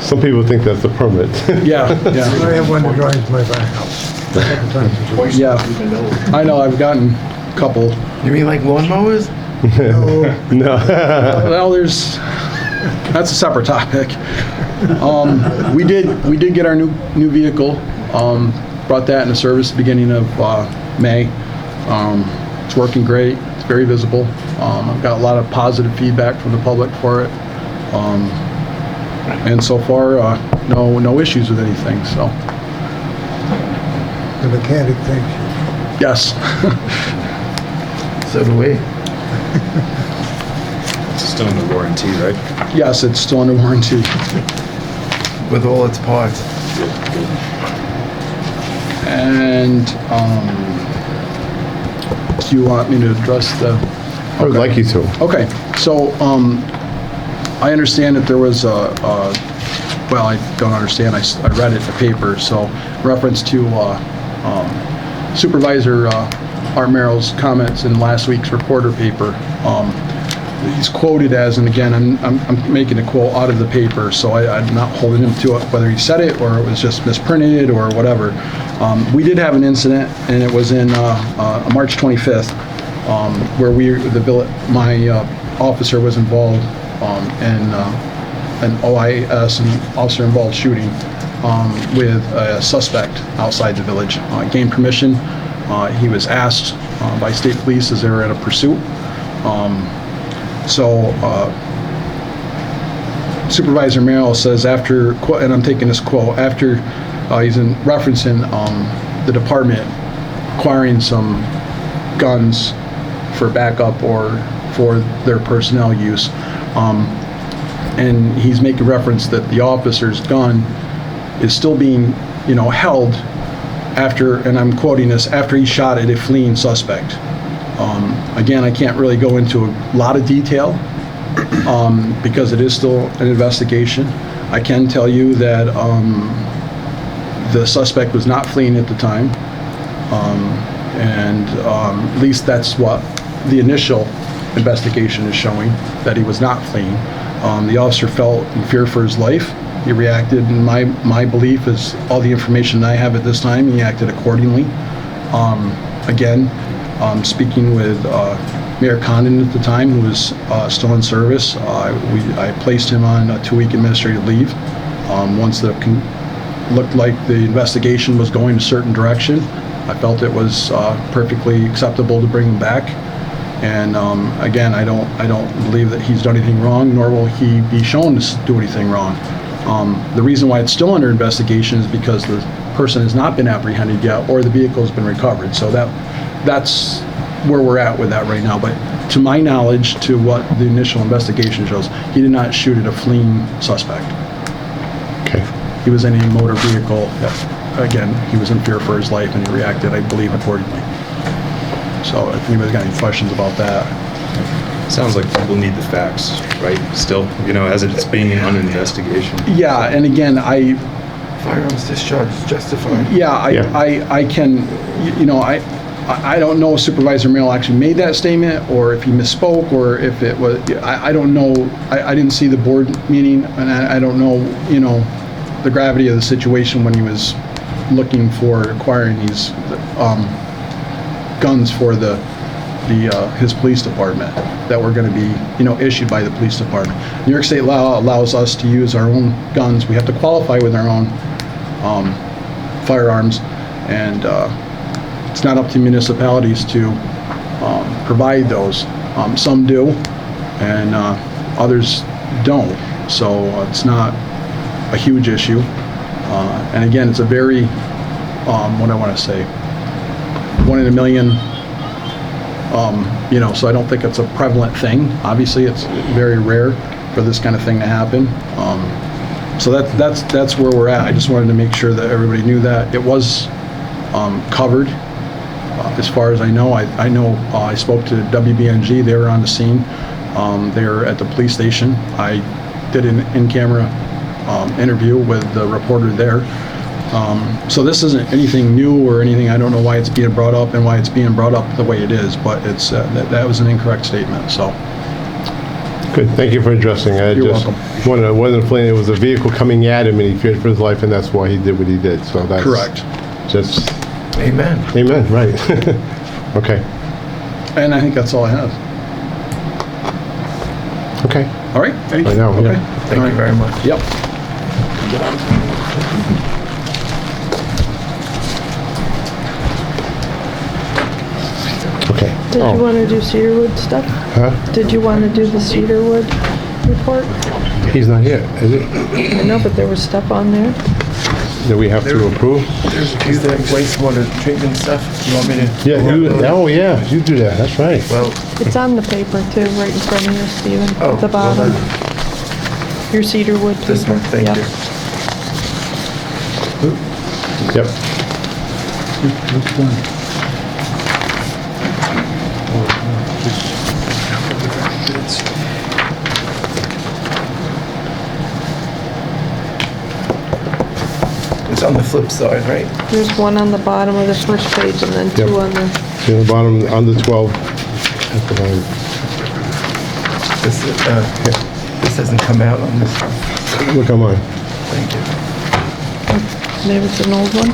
Speaker 1: Some people think that's the permit.
Speaker 11: Yeah.
Speaker 8: I have one that drives my back house.
Speaker 11: Yeah, I know, I've gotten a couple.
Speaker 9: You mean like lawnmowers?
Speaker 1: No.
Speaker 11: Well, that's a separate topic. We did get our new vehicle, brought that into service at the beginning of May. It's working great, it's very visible. I've got a lot of positive feedback from the public for it. And so far, no issues with anything, so.
Speaker 8: The mechanic thinks
Speaker 11: Yes.
Speaker 9: So do we.
Speaker 5: It's still under warranty, right?
Speaker 11: Yes, it's still under warranty.
Speaker 9: With all its parts.
Speaker 11: And, do you want me to address the?
Speaker 1: I would like you to.
Speaker 11: Okay, so, I understand that there was well, I don't understand, I read it in the paper, so reference to Supervisor Art Merrill's comments in last week's reporter paper. He's quoted as, and again, I'm making a quote out of the paper, so I'm not holding him to it, whether he said it or it was just misprinted or whatever. We did have an incident, and it was in March 25th, where my officer was involved in an OIS, an officer-involved shooting, with a suspect outside the village. Gained permission. He was asked by state police as they were in a pursuit. Supervisor Merrill says after, and I'm taking this quote, after he's referencing the department acquiring some guns for backup or for their personnel use, and he's making reference that the officer's gun is still being, held after, and I'm quoting this, after he shot at a fleeing suspect. Again, I can't really go into a lot of detail because it is still an investigation. I can tell you that the suspect was not fleeing at the time, and at least that's what the initial investigation is showing, that he was not fleeing. The officer felt in fear for his life. He reacted, and my belief is all the information I have at this time, he acted accordingly. Again, speaking with Mayor Condon at the time, who was still in service, I placed him on a 2-week administrative leave. Once it looked like the investigation was going a certain direction, I felt it was perfectly acceptable to bring him back. And again, I don't believe that he's done anything wrong, nor will he be shown to do anything wrong. The reason why it's still under investigation is because the person has not been apprehended yet, or the vehicle has been recovered. So that's where we're at with that right now. But to my knowledge, to what the initial investigation shows, he did not shoot at a fleeing suspect.
Speaker 1: Okay.
Speaker 11: He was in a motor vehicle. Again, he was in fear for his life, and he reacted, I believe, accordingly. So if anybody's got any questions about that.
Speaker 5: Sounds like people need the facts, right? Still, as it's being under investigation.
Speaker 11: Yeah, and again,
Speaker 9: Firearms discharge is justified.
Speaker 11: I can, I don't know if Supervisor Merrill actually made that statement, or if he misspoke, or if it was, I don't know. I didn't see the board meeting, and I don't know, the gravity of the situation when he was looking for acquiring these guns for his police department that were going to be, issued by the police department. New York State law allows us to use our own guns. We have to qualify with our own firearms, and it's not up to municipalities to provide those. Some do, and others don't. So it's not a huge issue. And again, it's a very, what I want to say, 1 in a million. So I don't think it's a prevalent thing. Obviously, it's very rare for this kind of thing to happen. So that's where we're at. I just wanted to make sure that everybody knew that it was covered. As far as I know, I spoke to WBNG. They were on the scene. They were at the police station. I did an in-camera interview with the reporter there. So this isn't anything new or anything. I don't know why it's being brought up and why it's being brought up the way it is, but it's that was an incorrect statement. So
Speaker 1: Good, thank you for addressing it.
Speaker 11: You're
Speaker 1: just
Speaker 11: welcome.
Speaker 1: Wasn't fleeing. It was a vehicle coming at him and he feared for his life, and that's why he did what he did. So that's
Speaker 11: correct.
Speaker 1: Just
Speaker 9: Amen.
Speaker 1: amen, right. Okay.
Speaker 11: And I think that's all I have.
Speaker 1: Okay.
Speaker 11: All right. Thank you.
Speaker 1: I know,
Speaker 11: Okay.
Speaker 1: yeah.
Speaker 9: Thank
Speaker 11: All
Speaker 9: you
Speaker 11: right.
Speaker 9: very much.
Speaker 11: Yep.
Speaker 1: Okay.
Speaker 7: Did you want to do Cedarwood stuff?
Speaker 1: Huh?
Speaker 7: Did you want to do the Cedarwood report?
Speaker 1: He's not here, is he?
Speaker 7: I know, but there was stuff on there.
Speaker 1: That we have to approve?
Speaker 9: There's a few that wastewater treatment stuff. You want me to?
Speaker 1: Yeah, you do that, that's right.
Speaker 9: Well,
Speaker 7: It's on the paper too, right in front of you, Stephen,
Speaker 9: oh,
Speaker 7: at the
Speaker 9: well
Speaker 7: bottom.
Speaker 9: then,
Speaker 7: Your Cedarwood paper.
Speaker 9: this one, thank
Speaker 7: Yep.
Speaker 9: you.
Speaker 1: Yep.
Speaker 8: Which one?
Speaker 9: It's on the flip side, right?
Speaker 7: There's one on the bottom of the first page and then two
Speaker 1: Yep.
Speaker 7: on the,
Speaker 1: See on the bottom, under 12. At the bottom.
Speaker 9: This doesn't come out on this one.
Speaker 1: Look on mine.
Speaker 9: Thank you.
Speaker 7: maybe it's an old one.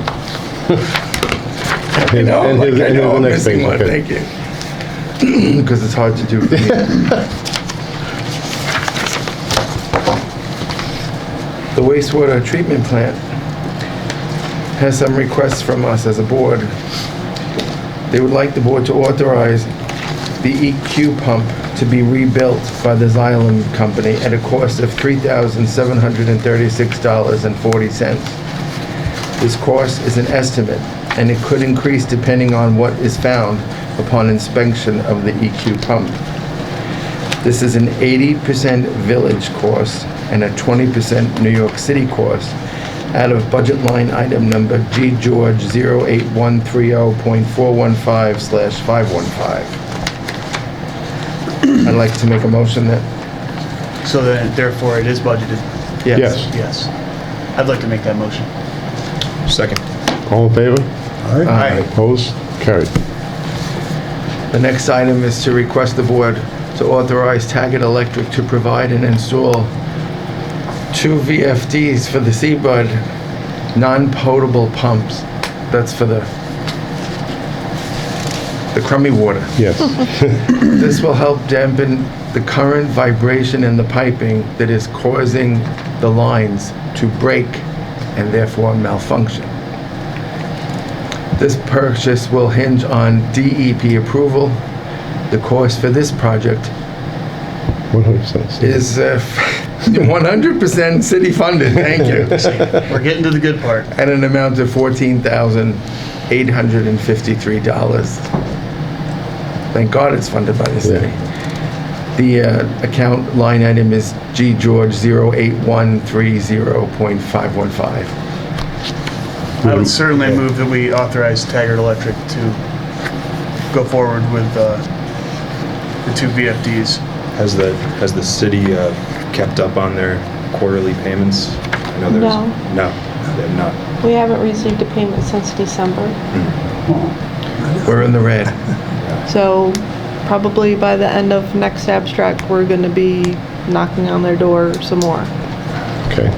Speaker 1: And
Speaker 9: No,
Speaker 1: and
Speaker 9: like
Speaker 1: here's
Speaker 9: I
Speaker 1: and
Speaker 9: know
Speaker 1: here's the
Speaker 9: I'm
Speaker 1: next
Speaker 9: missing
Speaker 1: thing.
Speaker 9: one,
Speaker 1: Okay.
Speaker 9: thank you. Because it's hard to do for me. The wastewater treatment plant has some requests from us as a board. They would like the board to authorize the EQ pump to be rebuilt by the Xylem Company at a cost of $3,736.40. This cost is an estimate, and it could increase depending on what is found upon inspection of the EQ pump. This is an 80% village cost and a 20% New York City cost out of budget line item number G George 08130.415/515. I'd like to make a motion that,
Speaker 6: So then, therefore, it is budgeted.
Speaker 1: Yes.
Speaker 6: Yes. I'd like to make that motion.
Speaker 5: Second.
Speaker 1: All in favor?
Speaker 8: All right.
Speaker 6: Aye.
Speaker 1: Opposed? Carried.
Speaker 9: the next item is to request the board to authorize Taggart Electric to provide and install 2 VFDs for the Seabud non-potable pumps. That's for the crummy water.
Speaker 1: Yes.
Speaker 9: This will help dampen the current vibration in the piping that is causing the lines to break and therefore malfunction. This purchase will hinge on DEP approval The cost for this project
Speaker 1: 100%.
Speaker 9: is 100% city funded, thank you,
Speaker 6: We're getting to the good part.
Speaker 9: at an amount of $14,853. Thank God it's funded by the city. The account line item is G. George 08130.515.
Speaker 6: I would certainly move that we authorize Taggart Electric to go forward with the 2 VFDs.
Speaker 5: Has the city kept up on their quarterly payments? I know there's
Speaker 7: No.
Speaker 5: No, they have not.
Speaker 7: We haven't received a payment since December,
Speaker 9: We're in the red.
Speaker 7: so probably by the end of next abstract, we're gonna be knocking on their door some more.
Speaker 1: Okay.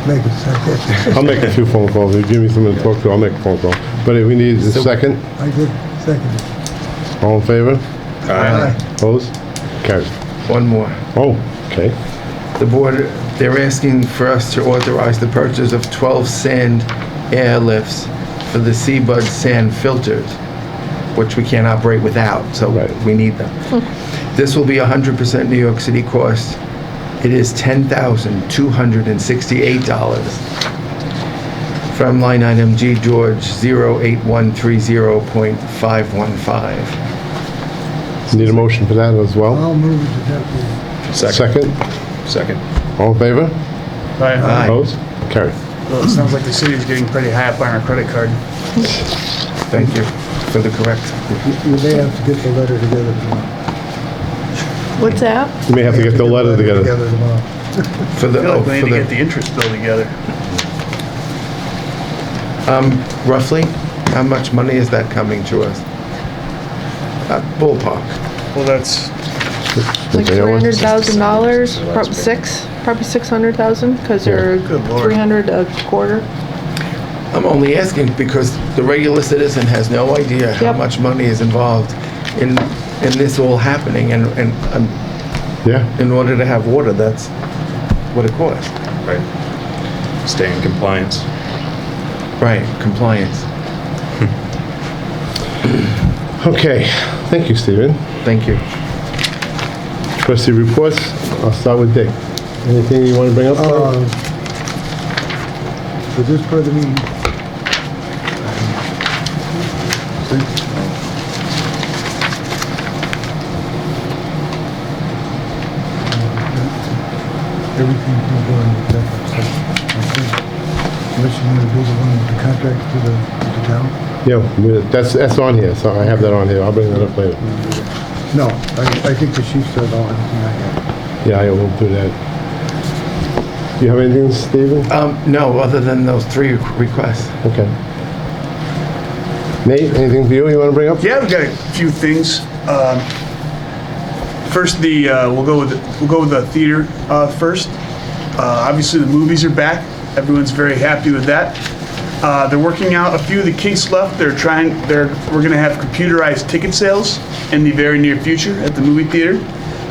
Speaker 8: Make it second.
Speaker 1: I'll make a few phone calls. If you give me something to talk to, I'll make a phone call. But if we need a second,
Speaker 8: I did second it.
Speaker 1: all in favor?
Speaker 8: Aye.
Speaker 1: Opposed? Carried.
Speaker 9: One more.
Speaker 1: Oh, okay.
Speaker 9: The board, they're asking for us to authorize the purchase of 12 sand airlifts for the Seabud sand filters, which we can't operate without, so
Speaker 1: Right.
Speaker 9: we need them. This will be 100% New York City cost. It is $10,268 from line item G. George 08130.515.
Speaker 1: Need a motion for that as well?
Speaker 8: I'll move it to that.
Speaker 1: Second?
Speaker 5: Second.
Speaker 1: All in favor?
Speaker 9: Aye.
Speaker 1: Opposed? Carried.
Speaker 6: Well, it sounds like the city's getting pretty high up on our credit card.
Speaker 9: Thank you for the correct.
Speaker 8: You may have to get the letter together tomorrow.
Speaker 7: What's that?
Speaker 1: You may have to get the letter together.
Speaker 8: tomorrow.
Speaker 9: For
Speaker 6: I
Speaker 9: the,
Speaker 6: feel
Speaker 9: oh,
Speaker 6: like we need
Speaker 9: for
Speaker 6: to get the
Speaker 9: the,
Speaker 6: interest bill together.
Speaker 9: roughly, how much money is that coming to us? Ballpark.
Speaker 6: Well, that's,
Speaker 7: Like
Speaker 1: Okay, I want-
Speaker 7: $300,000, probably 600,000, because they're
Speaker 6: Good Lord.
Speaker 7: 300 a quarter.
Speaker 9: I'm only asking because the regular citizen has no idea how
Speaker 7: Yep.
Speaker 9: much money is involved in this all happening, and
Speaker 1: Yeah?
Speaker 9: in order to have water, that's what it costs.
Speaker 5: Right. Stay in compliance.
Speaker 9: Right, compliance.
Speaker 1: Okay. Thank you, Stephen.
Speaker 9: Thank you.
Speaker 1: Trustee reports. I'll start with Dick. Anything you want to bring up?
Speaker 8: For this part of the meeting. Everything can go in the executive session. Unless you want to do the one with the contract to the town?
Speaker 1: Yeah, that's on here, so I have that on here. I'll bring that up later.
Speaker 8: No, I think the chief said all everything I had.
Speaker 1: Yeah, I will do that. Do you have anything, Stephen?
Speaker 9: No, other than those 3 requests.
Speaker 1: Okay. Nate, anything for you want to bring up?
Speaker 6: yeah, we've got a few things. First, we'll go with the theater first. Obviously, the movies are back. Everyone's very happy with that. They're working out a few of the kinks left. We're going to have computerized ticket sales in the very near future at the movie theater.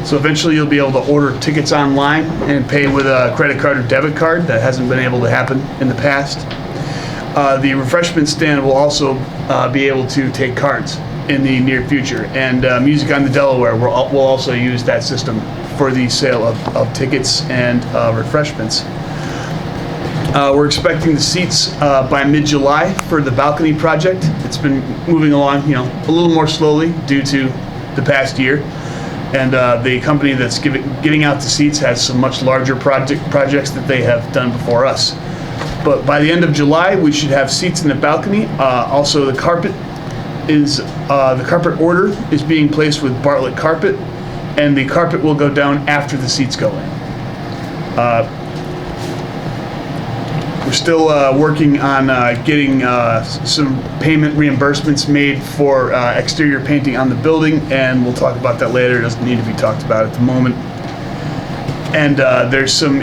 Speaker 6: So eventually you'll be able to order tickets online and pay with a credit card or debit card. That hasn't been able to happen in the past. The refreshment stand will also be able to take cards in the near future. And Music on the Delaware will also use that system for the sale of tickets and refreshments. We're expecting the seats by mid-July for the balcony project. It's been moving along, a little more slowly due to the past year. And the company that's getting out the seats has some much larger projects that they have done before us. But by the end of July, we should have seats in the balcony. Also, the carpet order is being placed with Bartlett Carpet, and the carpet will go down after the seats go in. We're still working on getting some payment reimbursements made for exterior painting on the building, and we'll talk about that later. It doesn't need to be talked about at the moment. And there's some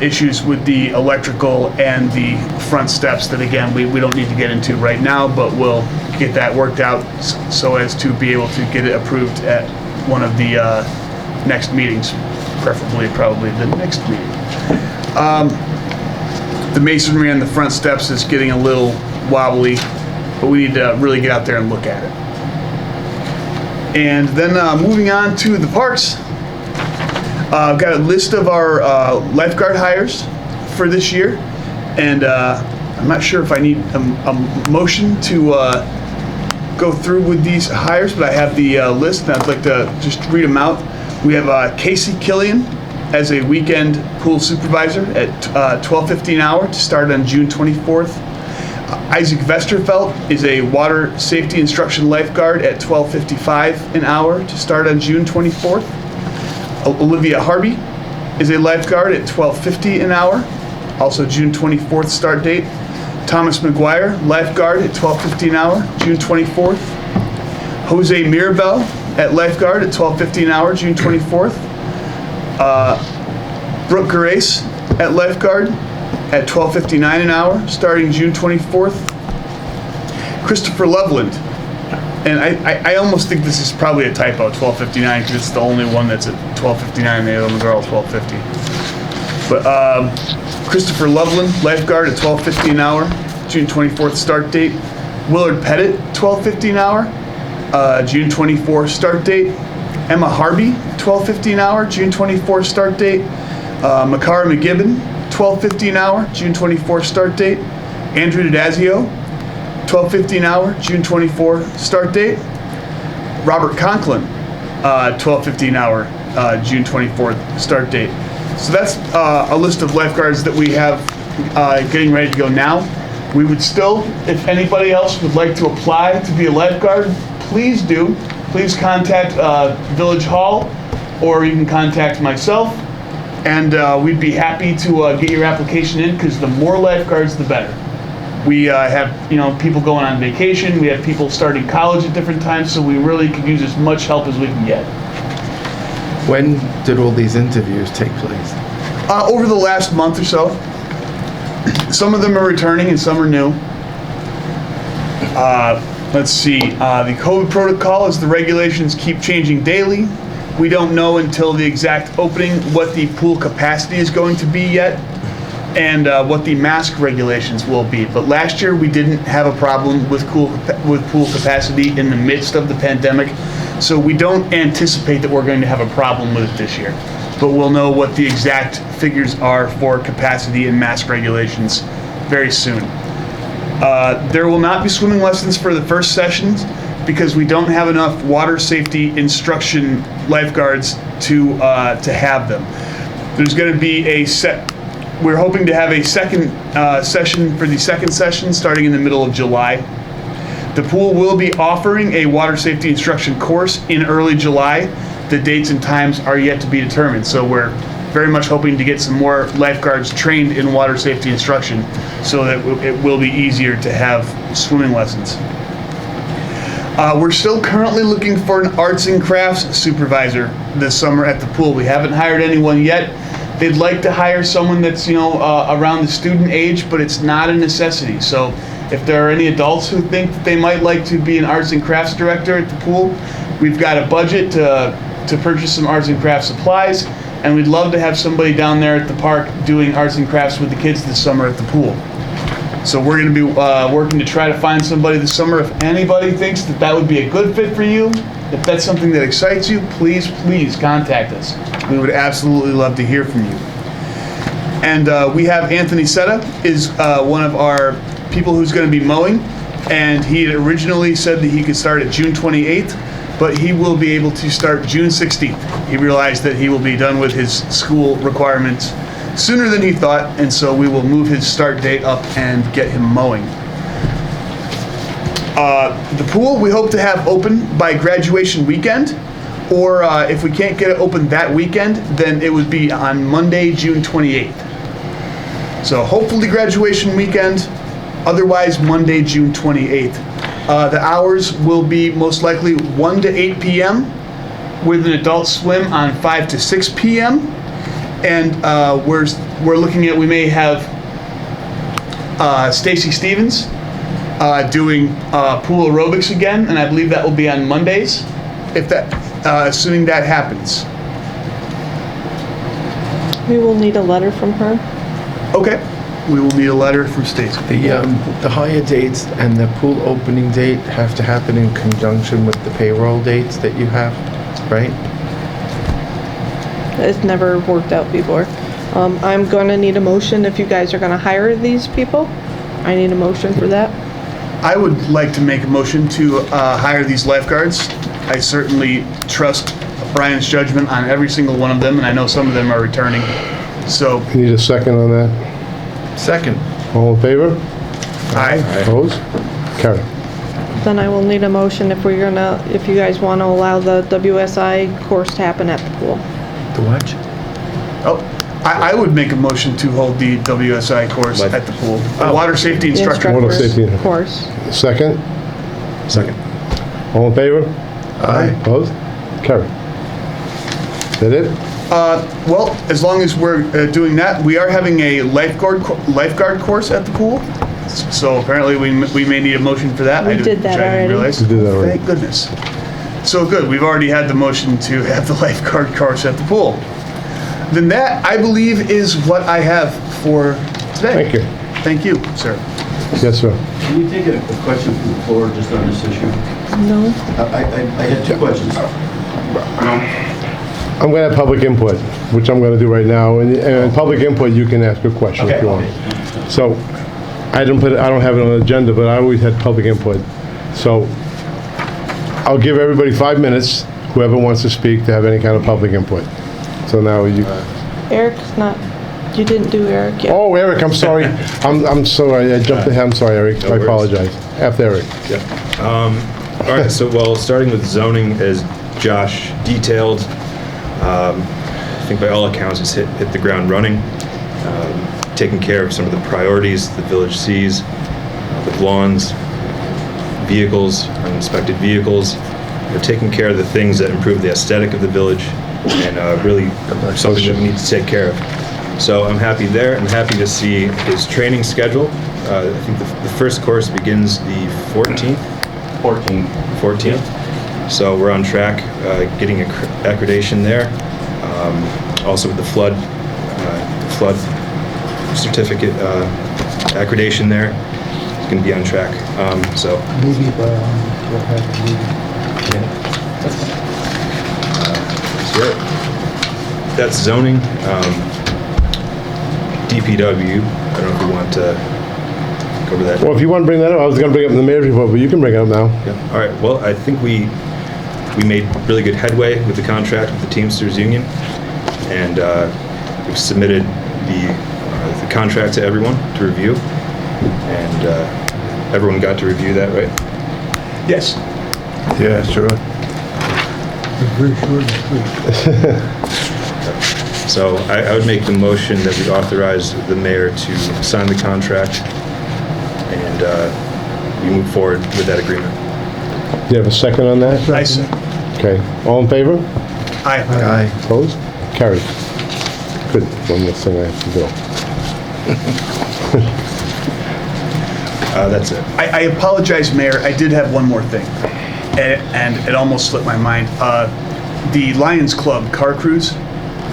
Speaker 6: issues with the electrical and the front steps that, again, we don't need to get into right now, but we'll get that worked out so as to be able to get it approved at one of the next meetings, probably the next meeting. The masonry on the front steps is getting a little wobbly, but we need to really get out there and look at it. And then moving on to the parks, I've got a list of our lifeguard hires for this year, and I'm not sure if I need a motion to go through with these hires, but I have the list, and I'd like to just read them out. We have Casey Killian as a weekend pool supervisor at $12.50 an hour to start on June 24th. Isaac Vesterfeld is a water safety instruction lifeguard at $12.55 an hour to start on June 24th. Olivia Harvey is a lifeguard at $12.50 an hour, also June 24th start date. Thomas McGuire, lifeguard at $12.50 an hour, June 24th. Jose Mirabel at lifeguard at $12.50 an hour, June 24th. Brooke Grace at lifeguard at $12.59 an hour, starting June 24th. Christopher Loveland, and I almost think this is probably a typo, $12.59, because it's the only one that's at $12.59, the other ones are all $12.50. But Christopher Loveland, lifeguard at $12.50 an hour, June 24th start date. Willard Pettit, $12.50 an hour, June 24th start date. Emma Harvey, $12.50 an hour, June 24th start date. Makara McGibbon, $12.50 an hour, June 24th start date. Andrew Dadazio, $12.50 an hour, June 24th start date. Robert Conklin, $12.50 an hour, June 24th start date. So that's a list of lifeguards that we have getting ready to go now. We would still, if anybody else would like to apply to be a lifeguard, please do. Please contact Village Hall, or you can contact myself, and we'd be happy to get your application in, because the more lifeguards, the better. We have, people going on vacation. We have people starting college at different times, so we really could use as much help as we can get.
Speaker 9: When did all these interviews take place?
Speaker 6: Over the last month or so. Some of them are returning and some are new. Let's see, the COVID protocol, as the regulations keep changing daily. We don't know until the exact opening what the pool capacity is going to be yet, and what the mask regulations will be. But last year we didn't have a problem with pool capacity in the midst of the pandemic, so we don't anticipate that we're going to have a problem with it this year. But we'll know what the exact figures are for capacity and mask regulations very soon. There will not be swimming lessons for the first sessions because we don't have enough water safety instruction lifeguards to have them. There's going to be we're hoping to have a second session for the second session starting in the middle of July. The pool will be offering a water safety instruction course in early July. The dates and times are yet to be determined, so we're very much hoping to get some more lifeguards trained in water safety instruction so that it will be easier to have swimming lessons. We're still currently looking for an arts and crafts supervisor this summer at the pool. We haven't hired anyone yet. They'd like to hire someone that's, around the student age, but it's not a necessity. So if there are any adults who think that they might like to be an arts and crafts director at the pool, we've got a budget to purchase some arts and crafts supplies, and we'd love to have somebody down there at the park doing arts and crafts with the kids this summer at the pool. So we're going to be working to try to find somebody this summer. If anybody thinks that that would be a good fit for you, if that's something that excites you, please contact us. We would absolutely love to hear from you. And we have Anthony Setta is one of our people who's going to be mowing, and he had originally said that he could start at June 28th, but he will be able to start June 16th. He realized that he will be done with his school requirements sooner than he thought, and so we will move his start date up and get him mowing. The pool we hope to have open by graduation weekend, or if we can't get it open that weekend, then it would be on Monday, June 28th. So hopefully graduation weekend, otherwise Monday, June 28th. The hours will be most likely 1 to 8 p.m. with an adult swim on 5 to 6 p.m. And we're looking at, we may have Stacy Stevens doing pool aerobics again, and I believe that will be on Mondays, assuming that happens.
Speaker 7: We will need a letter from her.
Speaker 6: Okay, we will need a letter from Stacy.
Speaker 9: The hire dates and the pool opening date have to happen in conjunction with the payroll dates that you have, right?
Speaker 7: It's never worked out before. I'm gonna need a motion if you guys are gonna hire these people. I need a motion for that.
Speaker 6: I would like to make a motion to hire these lifeguards. I certainly trust Brian's judgment on every single one of them, and I know some of them are returning. So,
Speaker 1: Need a second on that?
Speaker 9: Second.
Speaker 1: All in favor?
Speaker 6: aye.
Speaker 1: Opposed? Carried.
Speaker 7: Then I will need a motion if you guys wanna allow the WSI course to happen at the pool.
Speaker 9: The what?
Speaker 6: Oh, I would make a motion to hold the WSI course at the pool. The water safety
Speaker 7: The
Speaker 6: instructor.
Speaker 1: Water safety.
Speaker 7: Course.
Speaker 1: Second?
Speaker 5: Second.
Speaker 1: All in favor?
Speaker 6: Aye.
Speaker 1: Opposed? Carried. Is that it?
Speaker 6: Well, as long as we're doing that, we are having a lifeguard course at the pool. So apparently we may need a motion for that.
Speaker 7: We did that
Speaker 6: which I didn't
Speaker 7: already.
Speaker 6: realize.
Speaker 1: We did that already.
Speaker 6: Thank goodness. So good, we've already had the motion to have the lifeguard course at the pool. Then that, I believe, is what I have for today.
Speaker 1: Thank you.
Speaker 6: Thank you, sir.
Speaker 1: Yes, sir.
Speaker 12: Can you take a question from the floor just on this issue?
Speaker 7: No?
Speaker 12: I had two questions.
Speaker 1: I'm going to have public input, which I'm going to do right now. And in public input, you can ask a question if you want. So I don't have it on the agenda, but I always had public input. So I'll give everybody 5 minutes, whoever wants to speak, to have any kind of public input. So now you...
Speaker 7: Eric's not, you didn't do Eric yet.
Speaker 1: Oh, Eric, I'm sorry. I'm sorry. I jumped ahead. I'm sorry, Eric. I
Speaker 5: worries.
Speaker 1: apologize. After Eric.
Speaker 5: Yeah. All right, so, well, starting with zoning, as Josh detailed, I think by all accounts, it's hit the ground running, taking care of some of the priorities the village sees, with lawns, vehicles, uninspected vehicles. They're taking care of the things that improve the aesthetic of the village, and really something that we need to take care of. So I'm happy there. I'm happy to see his training schedule. I think the first course begins the 14th. 14th. So we're on track, getting accreditation there. Also with the flood certificate accreditation there, it's going to be on track. So
Speaker 8: Maybe by, what happened,
Speaker 5: so that's zoning. DPW, I don't know if we want to go over that.
Speaker 1: Well, if you want to bring that up, I was going to bring it up in the mayor's report, but you can bring it up now.
Speaker 5: Yeah. All right. Well, I think we made really good headway with the contract with the Teamsters Union, and we've submitted the contract to everyone to review, and everyone got to review that, right?
Speaker 6: Yes.
Speaker 1: Yeah, sure.
Speaker 8: very short and sweet.
Speaker 5: So I would make the motion that we authorize the mayor to sign the contract, and we move forward with that agreement.
Speaker 1: Do you have a second on that?
Speaker 6: I see.
Speaker 1: Okay. All in favor?
Speaker 6: Aye.
Speaker 9: Aye.
Speaker 1: Opposed? Carried. Good. One less thing I have to do.
Speaker 5: That's it.
Speaker 6: I apologize, Mayor, I did have one more thing, and it almost slipped my mind. The Lions Club car cruise,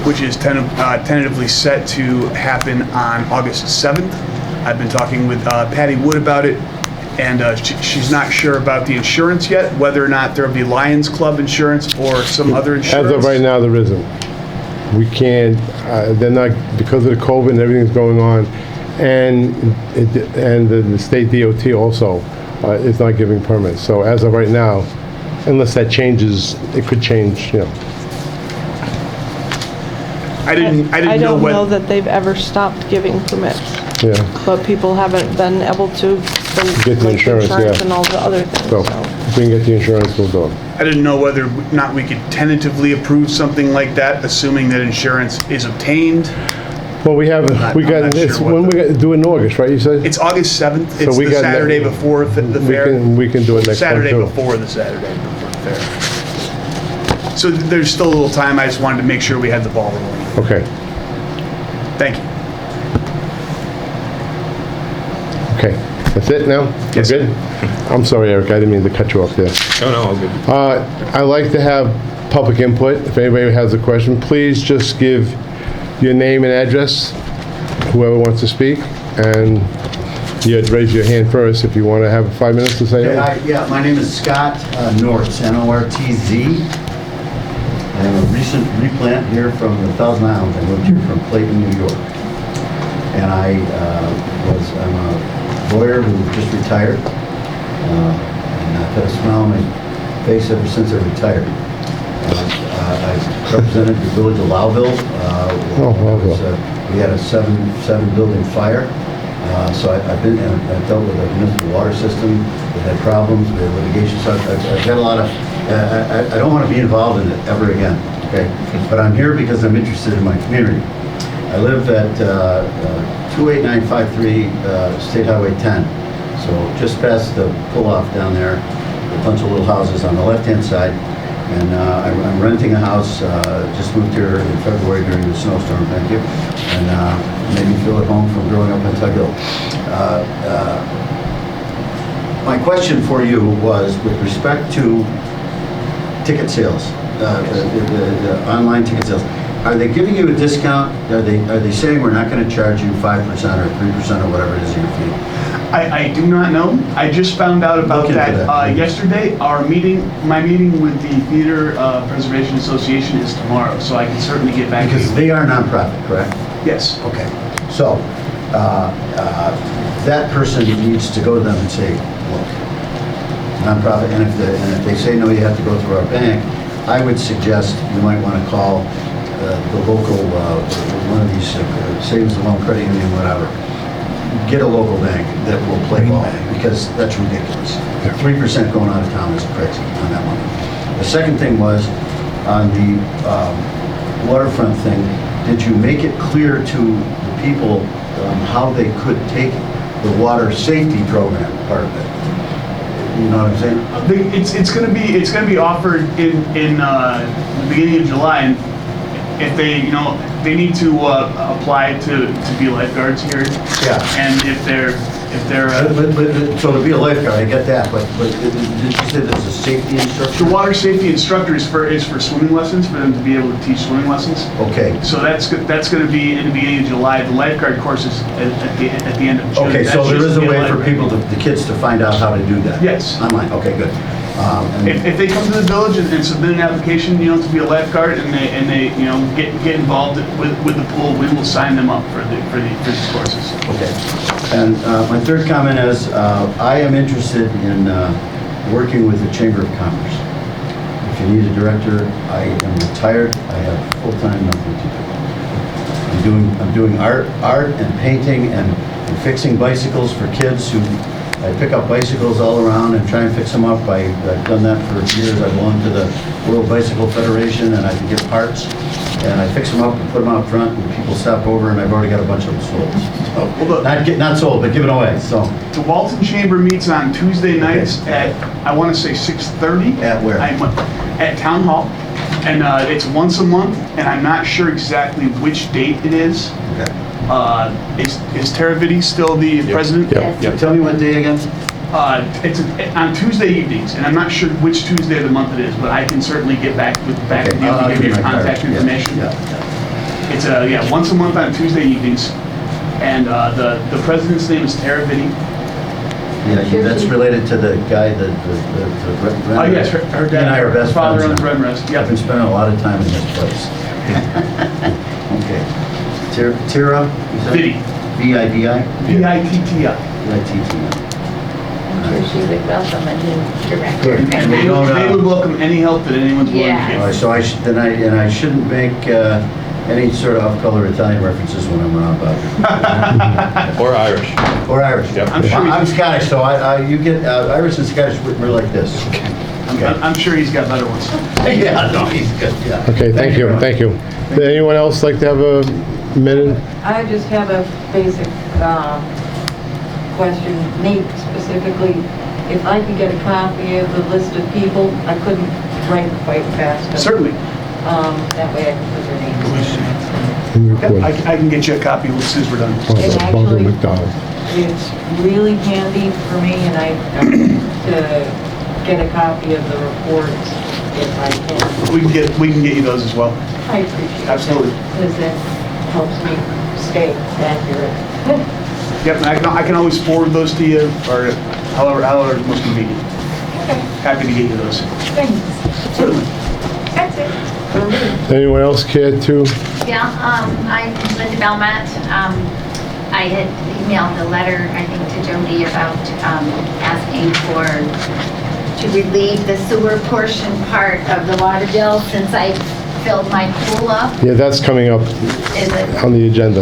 Speaker 6: which is tentatively set to happen on August 7th. I've been talking with Patty Wood about it, and she's not sure about the insurance yet, whether or not there'll be Lions Club insurance or some other insurance.
Speaker 1: As of right now, there isn't. We can't, they're not, because of the COVID and everything's going on, and the state DOT also is not giving permits. So as of right now, unless that changes, it could change, you know.
Speaker 6: I didn't know
Speaker 7: I don't know
Speaker 6: whether,
Speaker 7: that they've ever stopped giving permits,
Speaker 1: Yeah,
Speaker 7: but people haven't been able to.
Speaker 1: Get the insurance, yeah.
Speaker 7: And all the other things,
Speaker 1: so
Speaker 7: so.
Speaker 1: if we can get the insurance, we'll do it.
Speaker 6: I didn't know whether or not we could tentatively approve something like that, assuming that insurance is obtained.
Speaker 1: Well, we have,
Speaker 6: I'm
Speaker 1: we got,
Speaker 6: not sure
Speaker 1: it's
Speaker 6: what
Speaker 1: when we got, do it in August, right, you said?
Speaker 6: It's August 7th.
Speaker 1: So
Speaker 6: It's
Speaker 1: we
Speaker 6: the
Speaker 1: got
Speaker 6: Saturday before the fair.
Speaker 1: We can do it next time,
Speaker 6: Saturday
Speaker 1: too.
Speaker 6: before the Saturday before the fair. So there's still a little time. I just wanted to make sure we had the ball rolling.
Speaker 1: Okay,
Speaker 6: Thank you.
Speaker 1: okay. That's it now? We're
Speaker 6: Yes.
Speaker 1: good? I'm sorry, Eric, I didn't mean to cut you off there.
Speaker 5: Oh, no, all good.
Speaker 1: I like to have public input. If anybody has a question, please just give your name and address, whoever wants to speak. And you had raised your hand first, if you want to have 5 minutes to say anything.
Speaker 12: Yeah, my name is Scott Nortz, N-O-R-T-Z. I'm a recent replant here from the Thousand Islands. I moved here from Clayton, New York. And I'm a lawyer who just retired. And I've had a smile on my face ever since I retired. I represented the village of Lowville. We had a seven building fire. So I've dealt with a municipal water system that had problems, we had litigation, so I've got a lot of, I don't want to be involved in it ever again, okay? But I'm here because I'm interested in my community. I live at 28953 State Highway 10, so just past the pull-off down there, a bunch of little houses on the left-hand side. And I'm renting a house, just moved here in February during the snowstorm, thank you. And made me feel at home from growing up in Tug Hill. My question for you was with respect to ticket sales, the online ticket sales. Are they giving you a discount? Are they saying we're not going to charge you 5% or 3% or whatever it is your fee?
Speaker 6: I do not know. I just found out about that yesterday. My meeting with the Theater Preservation Association is tomorrow, so I can certainly get back to you.
Speaker 12: Because they are nonprofit, correct?
Speaker 6: Yes.
Speaker 12: Okay. So that person needs to go to them and say, look, nonprofit, and if they say no, you have to go through our bank, I would suggest you might want to call the local, one of these savings and loan credit union, whatever. Get a local bank that will play ball, because that's ridiculous. 3% going out of town is crazy on that one. The second thing was, on the waterfront thing, did you make it clear to the people how they could take the water safety program part of it? You know what I'm saying?
Speaker 6: It's going to be offered in the beginning of July, and if they need to apply to be lifeguards here.
Speaker 12: Yeah.
Speaker 6: And if they're
Speaker 12: so to be a lifeguard, I get that, but did you say there's a safety instructor?
Speaker 6: the water safety instructor is for swimming lessons, for them to be able to teach swimming lessons.
Speaker 12: Okay.
Speaker 6: So that's going to be in the beginning of July. The lifeguard course is at the end of June.
Speaker 12: Okay, so
Speaker 6: That's
Speaker 12: there
Speaker 6: just
Speaker 12: is a
Speaker 6: to be
Speaker 12: way for
Speaker 6: lifeguard.
Speaker 12: the kids to find out how to do that?
Speaker 6: Yes.
Speaker 12: Online, okay, good.
Speaker 6: If they come to the village and submit an application, to be a lifeguard, and they get involved with the pool, we will sign them up for these courses.
Speaker 12: Okay. And my third comment is, I am interested in working with the Chamber of Commerce. If you need a director, I am retired. I have full-time nothing to do. I'm doing art and painting and fixing bicycles for kids who. I pick up bicycles all around and try and fix them up. I've done that for years. I belong to the World Bicycle Federation, and I can get parts. And I fix them up and put them out front, and people stop over, and I've already got a bunch of them sold. So, not sold, but given away. So
Speaker 6: the Walton Chamber meets on Tuesday nights at, I want to say 6:30.
Speaker 12: At where?
Speaker 6: At Town Hall. And it's once a month, and I'm not sure exactly which date it is.
Speaker 12: okay.
Speaker 6: Is Tara Vitti still the president?
Speaker 12: Yep. Tell me what day again?
Speaker 6: It's on Tuesday evenings, and I'm not sure which Tuesday of the month it is, but I can certainly get back with you
Speaker 12: I'll
Speaker 6: to give you
Speaker 12: my
Speaker 6: contact
Speaker 12: card.
Speaker 6: information.
Speaker 12: Yeah.
Speaker 6: It's once a month on Tuesday evenings, and the president's name is Tara Vitti.
Speaker 12: Yeah, that's related to the guy that
Speaker 6: Oh yes, her dad.
Speaker 12: He and I are best
Speaker 6: father
Speaker 12: friends
Speaker 6: owns
Speaker 12: now.
Speaker 6: Red Rest.
Speaker 12: I've
Speaker 6: Yep.
Speaker 12: been spending a lot of time in this place. Okay. Tira?
Speaker 6: Vitti.
Speaker 12: V-I-D-I?
Speaker 6: VITTI.
Speaker 12: V-I-T-T-I.
Speaker 13: I'm sure she would welcome a new director.
Speaker 12: Good.
Speaker 6: And they would welcome any help that anyone's willing to
Speaker 13: Yeah.
Speaker 6: give.
Speaker 12: All right, so I shouldn't make any sort of off-color Italian references when I'm around Bob.
Speaker 5: Or Irish.
Speaker 12: Or Irish.
Speaker 5: Yep.
Speaker 6: I'm sure
Speaker 12: I'm Scottish, so you get Irish and Scottish we're like this.
Speaker 6: I'm sure he's got better ones.
Speaker 12: Yeah, no, he's good, yeah.
Speaker 1: Okay, thank you. Would anyone else like to have a minute?
Speaker 14: I just have a basic question, Nate specifically. If I could get a copy of the list of people, I couldn't write quite fast. But,
Speaker 6: Certainly.
Speaker 14: that way I can put their names.
Speaker 6: I can get you a copy as soon as we're done.
Speaker 14: And actually, it's really handy for me, and I to get a copy of the reports if I can.
Speaker 6: We can get you those as well.
Speaker 14: I appreciate it.
Speaker 6: Absolutely.
Speaker 14: Because that helps me stay accurate.
Speaker 6: Yep, and I can always forward those to you, or however is most convenient. Happy to get you those.
Speaker 13: Thanks.
Speaker 6: Certainly.
Speaker 13: That's it.
Speaker 1: Anyone else care to?
Speaker 13: Yeah, I'm Linda Belmont. I had emailed a letter, I think, to Jody about asking to relieve the sewer portion part of the water bill since I filled my pool up.
Speaker 1: Yeah, that's coming up
Speaker 13: Is it?
Speaker 1: on the agenda.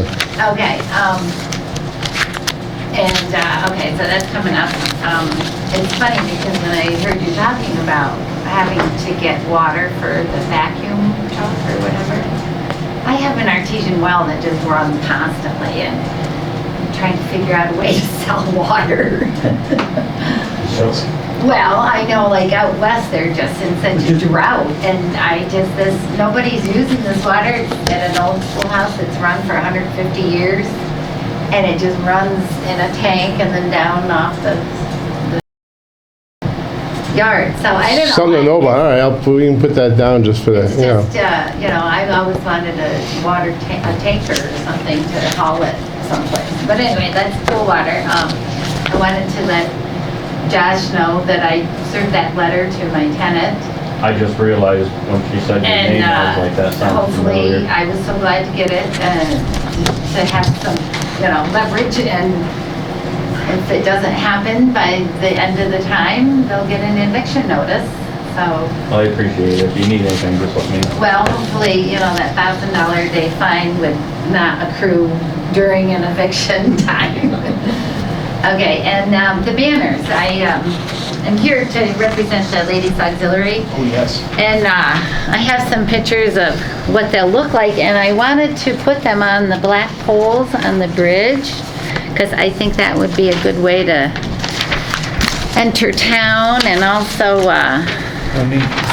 Speaker 13: Okay, okay, so that's coming up. It's funny because when I heard you talking about having to get water for the vacuum truck or whatever, I have an artesian well that just runs constantly and I'm trying to figure out a way to sell water. Well, I know like out west, they're just in such a drought and nobody's using this water. It's at an old schoolhouse that's run for 150 years and it just runs in a tank and then down off the yard. So I don't know.
Speaker 1: Something to know about. All right, we can put that down just for the,
Speaker 13: It's just, I've always wanted a tanker or something to haul it someplace. But anyway, that's pool water. I wanted to let Josh know that I served that letter to my tenant.
Speaker 15: I just realized when she said your name, I was like, that sounds familiar.
Speaker 13: Hopefully, I was so glad to get it and to have some, leverage, and if it doesn't happen by the end of the time, they'll get an eviction notice. So,
Speaker 15: I appreciate it. If you need anything, just let me know.
Speaker 13: well, hopefully, that $1,000 a day fine would not accrue during an eviction time. Okay, and the banners, I'm here to represent the Ladies Auxiliary.
Speaker 6: Oh, yes.
Speaker 13: And I have some pictures of what they'll look like, and I wanted to put them on the black poles on the bridge, because I think that would be a good way to enter town and also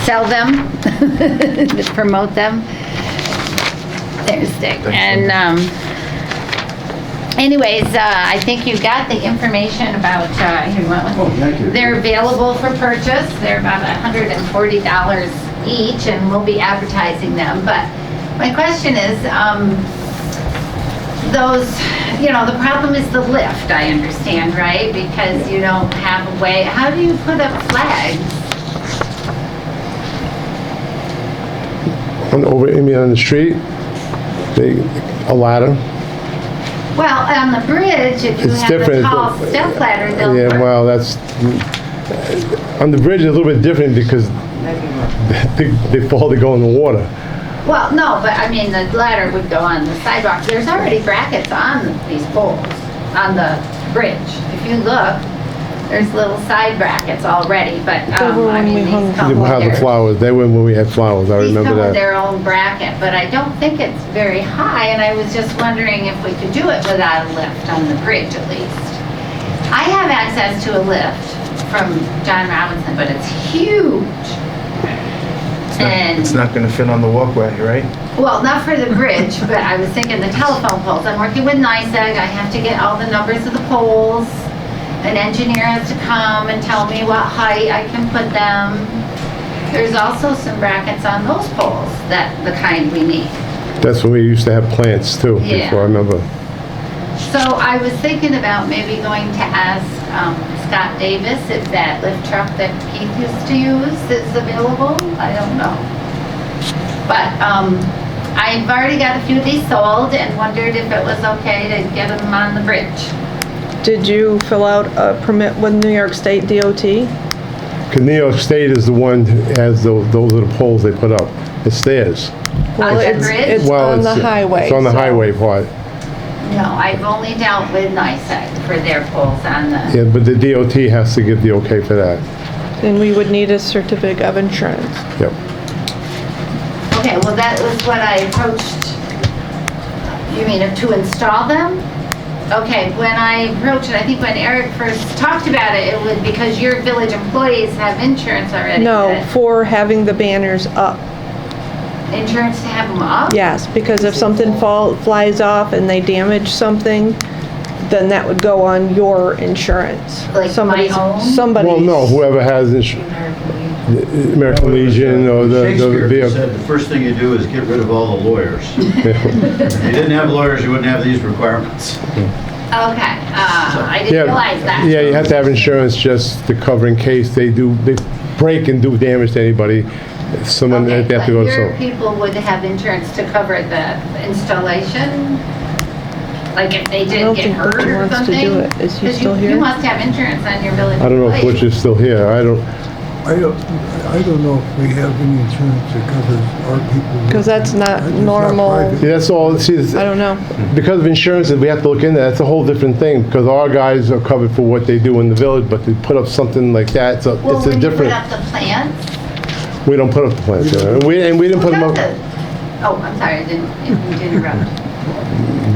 Speaker 13: sell them, to promote them. There's Dick. And anyways, I think you got the information about, here, you want one?
Speaker 12: Oh, thank you.
Speaker 13: They're available for purchase. They're about $140 each, and we'll be advertising them. But my question is, the problem is the lift, I understand, right? Because you don't have a way. How do you put up flags?
Speaker 1: On the street, a ladder.
Speaker 13: Well, on the bridge, if you
Speaker 1: It's
Speaker 13: have a
Speaker 1: different.
Speaker 13: tall step ladder, they'll
Speaker 1: Yeah,
Speaker 13: work.
Speaker 1: well, that's, on the bridge, it's a little bit different because they fall, they go in the water.
Speaker 13: Well, no, but I mean, the ladder would go on the sidewalk. There's already brackets on these poles, on the bridge. If you look, there's little side brackets already, but,
Speaker 7: They were when we hung-
Speaker 13: these come
Speaker 1: They
Speaker 13: with
Speaker 1: have the
Speaker 13: their,
Speaker 1: flowers. They were when we had flowers. I
Speaker 13: these
Speaker 1: remember
Speaker 13: come with
Speaker 1: that.
Speaker 13: their own bracket, but I don't think it's very high, and I was just wondering if we could do it without a lift on the bridge at least. I have access to a lift from John Robinson, but it's huge. And
Speaker 9: It's not gonna fit on the walkway, right?
Speaker 13: well, not for the bridge, but I was thinking the telephone poles. I'm working with NICEAG. I have to get all the numbers of the poles. An engineer has to come and tell me what height I can put them. There's also some brackets on those poles, the kind we need.
Speaker 1: That's when we used to have plants too,
Speaker 13: Yeah.
Speaker 1: before, I remember.
Speaker 13: So I was thinking about maybe going to ask Scott Davis if that lift truck that Keith used to use is available. I don't know. But I've already got a few of these sold and wondered if it was okay to get them on the bridge.
Speaker 7: Did you fill out a permit with New York State DOT?
Speaker 1: Because New York State is the one that has those are the poles they put up. It's theirs.
Speaker 7: Well,
Speaker 13: On the
Speaker 7: it's-
Speaker 13: bridge?
Speaker 7: It's
Speaker 1: Well,
Speaker 7: on the highway.
Speaker 1: It's on the
Speaker 7: so-
Speaker 1: highway part.
Speaker 13: No, I've only dealt with NICEAG for their poles on the,
Speaker 1: Yeah, but the DOT has to give the okay for that.
Speaker 7: Then we would need a certificate of insurance.
Speaker 1: Yep.
Speaker 13: okay, well, that was what I approached, you mean to install them? Okay, when I approached it, I think when Eric first talked about it, it was because your village employees have insurance already.
Speaker 7: No,
Speaker 13: but
Speaker 7: for having the banners up.
Speaker 13: Insurance to have them up?
Speaker 7: Yes, because if something flies off and they damage something, then that would go on your insurance.
Speaker 13: Like my own?
Speaker 7: Somebody's.
Speaker 1: Well, no, whoever has American Legion or
Speaker 12: Shakespeare
Speaker 1: the
Speaker 12: said the first thing you do is get rid of all the lawyers. If you didn't have lawyers, you wouldn't have these requirements.
Speaker 13: Okay, I didn't
Speaker 1: Yeah,
Speaker 13: realize that.
Speaker 1: yeah, you have to have insurance just to cover in case they break and do damage to anybody. Someone, they
Speaker 13: Okay,
Speaker 1: have to
Speaker 13: but
Speaker 1: go to
Speaker 13: your
Speaker 1: some.
Speaker 13: people would have insurance to cover the installation? Like if they
Speaker 7: I
Speaker 13: did
Speaker 7: don't
Speaker 13: get
Speaker 7: think
Speaker 13: hurt
Speaker 7: Butch
Speaker 13: or
Speaker 7: wants to
Speaker 13: something?
Speaker 7: do it. Is he
Speaker 13: 'Cause
Speaker 7: still
Speaker 13: you
Speaker 7: here?
Speaker 13: must have insurance on your village
Speaker 1: I don't know if
Speaker 13: employees.
Speaker 1: Butch is still here. I don't,
Speaker 8: I don't know if we have any insurance that covers our people.
Speaker 7: 'Cause that's not
Speaker 8: It's
Speaker 7: normal.
Speaker 8: private.
Speaker 1: see, that's all, see,
Speaker 7: I don't know.
Speaker 1: because of insurance, we have to look into that. That's a whole different thing, because our guys are covered for what they do in the village, but to put up something like that, so
Speaker 13: Well,
Speaker 1: it's a
Speaker 13: when you put
Speaker 1: different,
Speaker 13: up the plans,
Speaker 1: we don't put up the plans, and we didn't
Speaker 13: who
Speaker 1: put them
Speaker 13: does
Speaker 1: up.
Speaker 13: it? Oh, I'm sorry, I didn't mean to interrupt.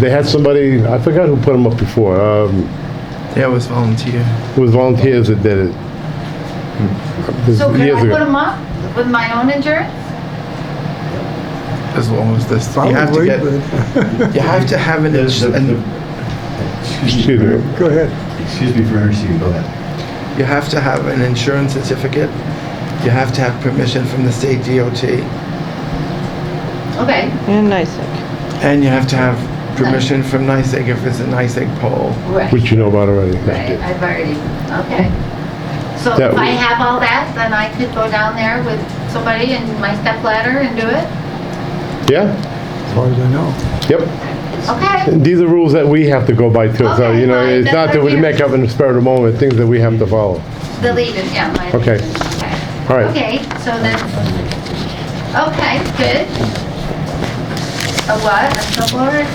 Speaker 1: They had somebody, I forgot who put them up before.
Speaker 9: That was volunteer.
Speaker 1: It was volunteers that did it. This
Speaker 13: So could
Speaker 1: years
Speaker 13: I
Speaker 1: ago.
Speaker 13: put them up with my own insurance?
Speaker 9: As long as this, you have to
Speaker 8: Probably,
Speaker 9: get,
Speaker 8: but,
Speaker 9: you have to have an,
Speaker 1: Excuse me.
Speaker 8: go ahead.
Speaker 12: Excuse me for interrupting, go ahead.
Speaker 9: you have to have an insurance certificate. You have to have permission from the state DOT.
Speaker 13: Okay,
Speaker 7: And NICEAG.
Speaker 9: And you have to have permission from NICEAG if it's a NICEAG pole.
Speaker 13: right,
Speaker 1: Which you know about already.
Speaker 13: right, I've already, okay. So
Speaker 1: That
Speaker 13: if I
Speaker 1: was-
Speaker 13: have all that, then I could go down there with somebody and my stepladder and do it?
Speaker 1: Yeah,
Speaker 8: As far as I know.
Speaker 1: yep.
Speaker 13: Okay,
Speaker 1: These are rules that we have to go by too, so,
Speaker 13: Okay,
Speaker 1: you know,
Speaker 13: fine,
Speaker 1: it's
Speaker 13: that's
Speaker 1: not that we
Speaker 13: okay.
Speaker 1: make up in the spur of the moment, things that we have to follow.
Speaker 13: the lead-in, yeah, my
Speaker 1: Okay.
Speaker 13: lead-in, okay.
Speaker 1: All right.
Speaker 13: Okay, so then, okay, good. A what, a step blower?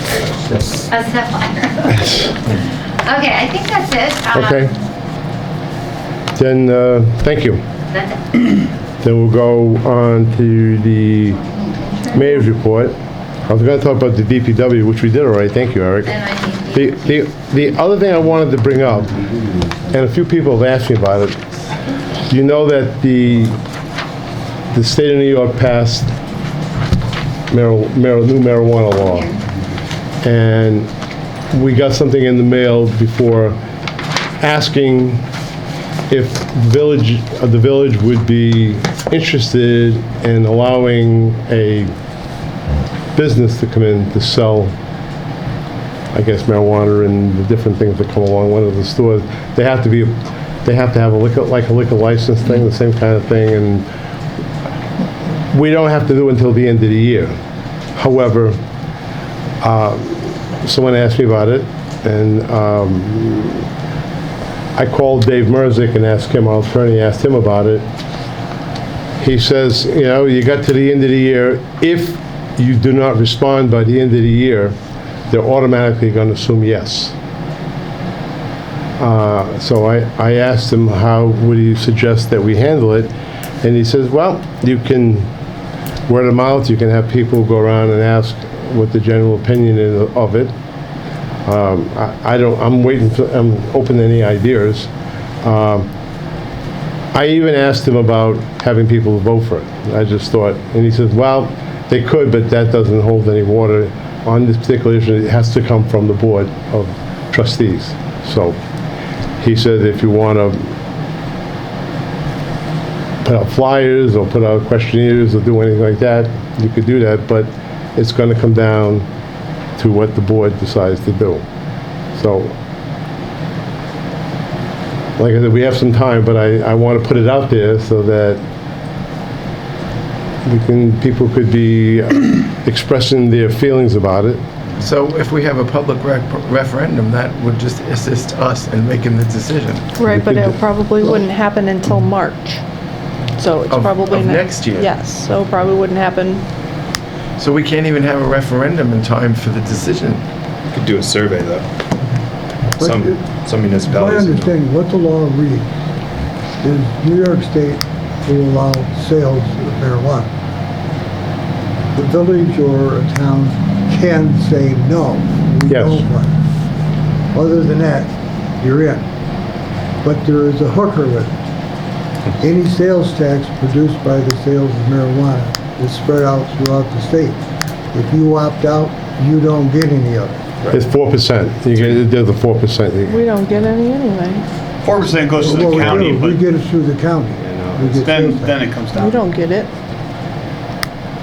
Speaker 13: A step ladder. Okay, I think that's it.
Speaker 1: Okay. Then, thank you.
Speaker 13: That's it.
Speaker 1: Then we'll go on to the mayor's report. I was gonna talk about the DPW, which we did already, thank you, Eric.
Speaker 13: And I need
Speaker 1: The other thing I wanted to bring up, and a few people have asked me about it, you know that the state of New York passed new marijuana law. And we got something in the mail before asking if the village would be interested in allowing a business to come in to sell, I guess, marijuana and the different things that come along. One of the stores, they have to have a liquor license thing, the same kind of thing, and we don't have to do it until the end of the year. However, someone asked me about it, and I called Dave Merzick and asked him, our attorney, asked him about it. He says, you know, you got to the end of the year, if you do not respond by the end of the year, they're automatically going to assume yes. So I asked him, how would you suggest that we handle it? And he says, well, you can word of mouth, you can have people go around and ask what the general opinion is of it. I'm open to any ideas. I even asked him about having people vote for it. I just thought, and he says, well, they could, but that doesn't hold any water on this particular issue. It has to come from the board of trustees. So he said, if you want to put out flyers or put out questionnaires or do anything like that, you could do that, but it's going to come down to what the board decides to do. So, like I said, we have some time, but I want to put it out there so that people could be expressing their feelings about it.
Speaker 9: So if we have a public referendum, that would just assist us in making the decision.
Speaker 7: Right, but it probably wouldn't happen until March. So it's
Speaker 9: Of-
Speaker 7: probably
Speaker 9: of
Speaker 7: not.
Speaker 9: next year?
Speaker 7: Yes, so probably wouldn't happen.
Speaker 9: So we can't even have a referendum in time for the decision.
Speaker 5: Could do a survey, though.
Speaker 8: But
Speaker 5: Some
Speaker 8: My
Speaker 5: municipalities.
Speaker 8: understanding, what the law reads is New York State will allow sales of marijuana. The village or a town can say, no, we
Speaker 1: Yes.
Speaker 8: don't want it. Other than that, you're in. But there is a hooker with it. Any sales tax produced by the sales of marijuana is spread out throughout the state. If you opt out, you don't get any of it.
Speaker 1: It's 4%. There's a 4%.
Speaker 7: We don't get any anyway.
Speaker 6: 4% goes to
Speaker 8: Well,
Speaker 6: the
Speaker 8: we
Speaker 6: county,
Speaker 8: do. We
Speaker 6: but
Speaker 8: get it through the county. We get sales tax.
Speaker 6: then it comes
Speaker 7: We
Speaker 6: down.
Speaker 7: don't get it.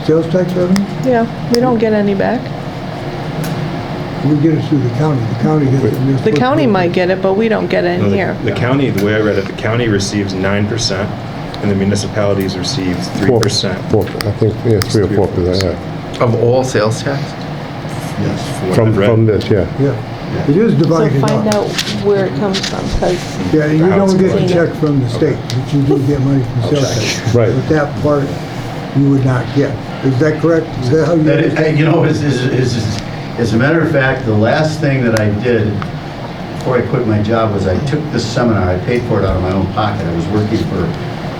Speaker 8: Sales tax revenue?
Speaker 7: Yeah, we don't get any back.
Speaker 8: We get it through the county. The county gets it.
Speaker 7: The county might get it, but we don't get it
Speaker 5: No,
Speaker 7: in
Speaker 5: the-
Speaker 7: here.
Speaker 5: The county, the way I read it, the county receives 9%, and the municipalities receive 3%.
Speaker 1: Four, I think, yeah, 3 or 4%, yeah.
Speaker 9: Of all sales tax?
Speaker 12: Yes.
Speaker 1: From this, yeah.
Speaker 8: Yeah. It is
Speaker 7: So
Speaker 8: divided
Speaker 7: find
Speaker 8: up.
Speaker 7: out where it comes from, because
Speaker 8: Yeah, you
Speaker 5: House
Speaker 8: don't get a
Speaker 5: collection.
Speaker 8: check from the state, but you do get money from sales tax.
Speaker 1: Right.
Speaker 8: But that part, you would not get. Is that correct? Is that how you?
Speaker 12: That is, you know, as a matter of fact, the last thing that I did before I quit my job was I took this seminar, I paid for it out of my own pocket. I was working for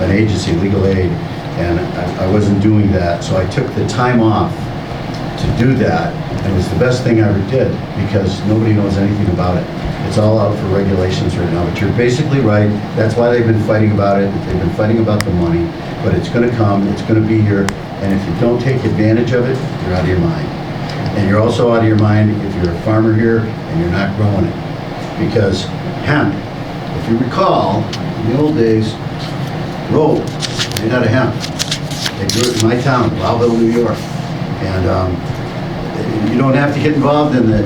Speaker 12: an agency, legal aid, and I wasn't doing that, so I took the time off to do that, and it was the best thing I ever did, because nobody knows anything about it. It's all out for regulations right now, but you're basically right. That's why they've been fighting about it. They've been fighting about the money, but it's gonna come, it's gonna be here, and if you don't take advantage of it, you're out of your mind. And you're also out of your mind if you're a farmer here and you're not growing it. Because hemp, if you recall, in the old days, rope made out of hemp. They grew it in my town, Belleville, New York. And you don't have to get involved in the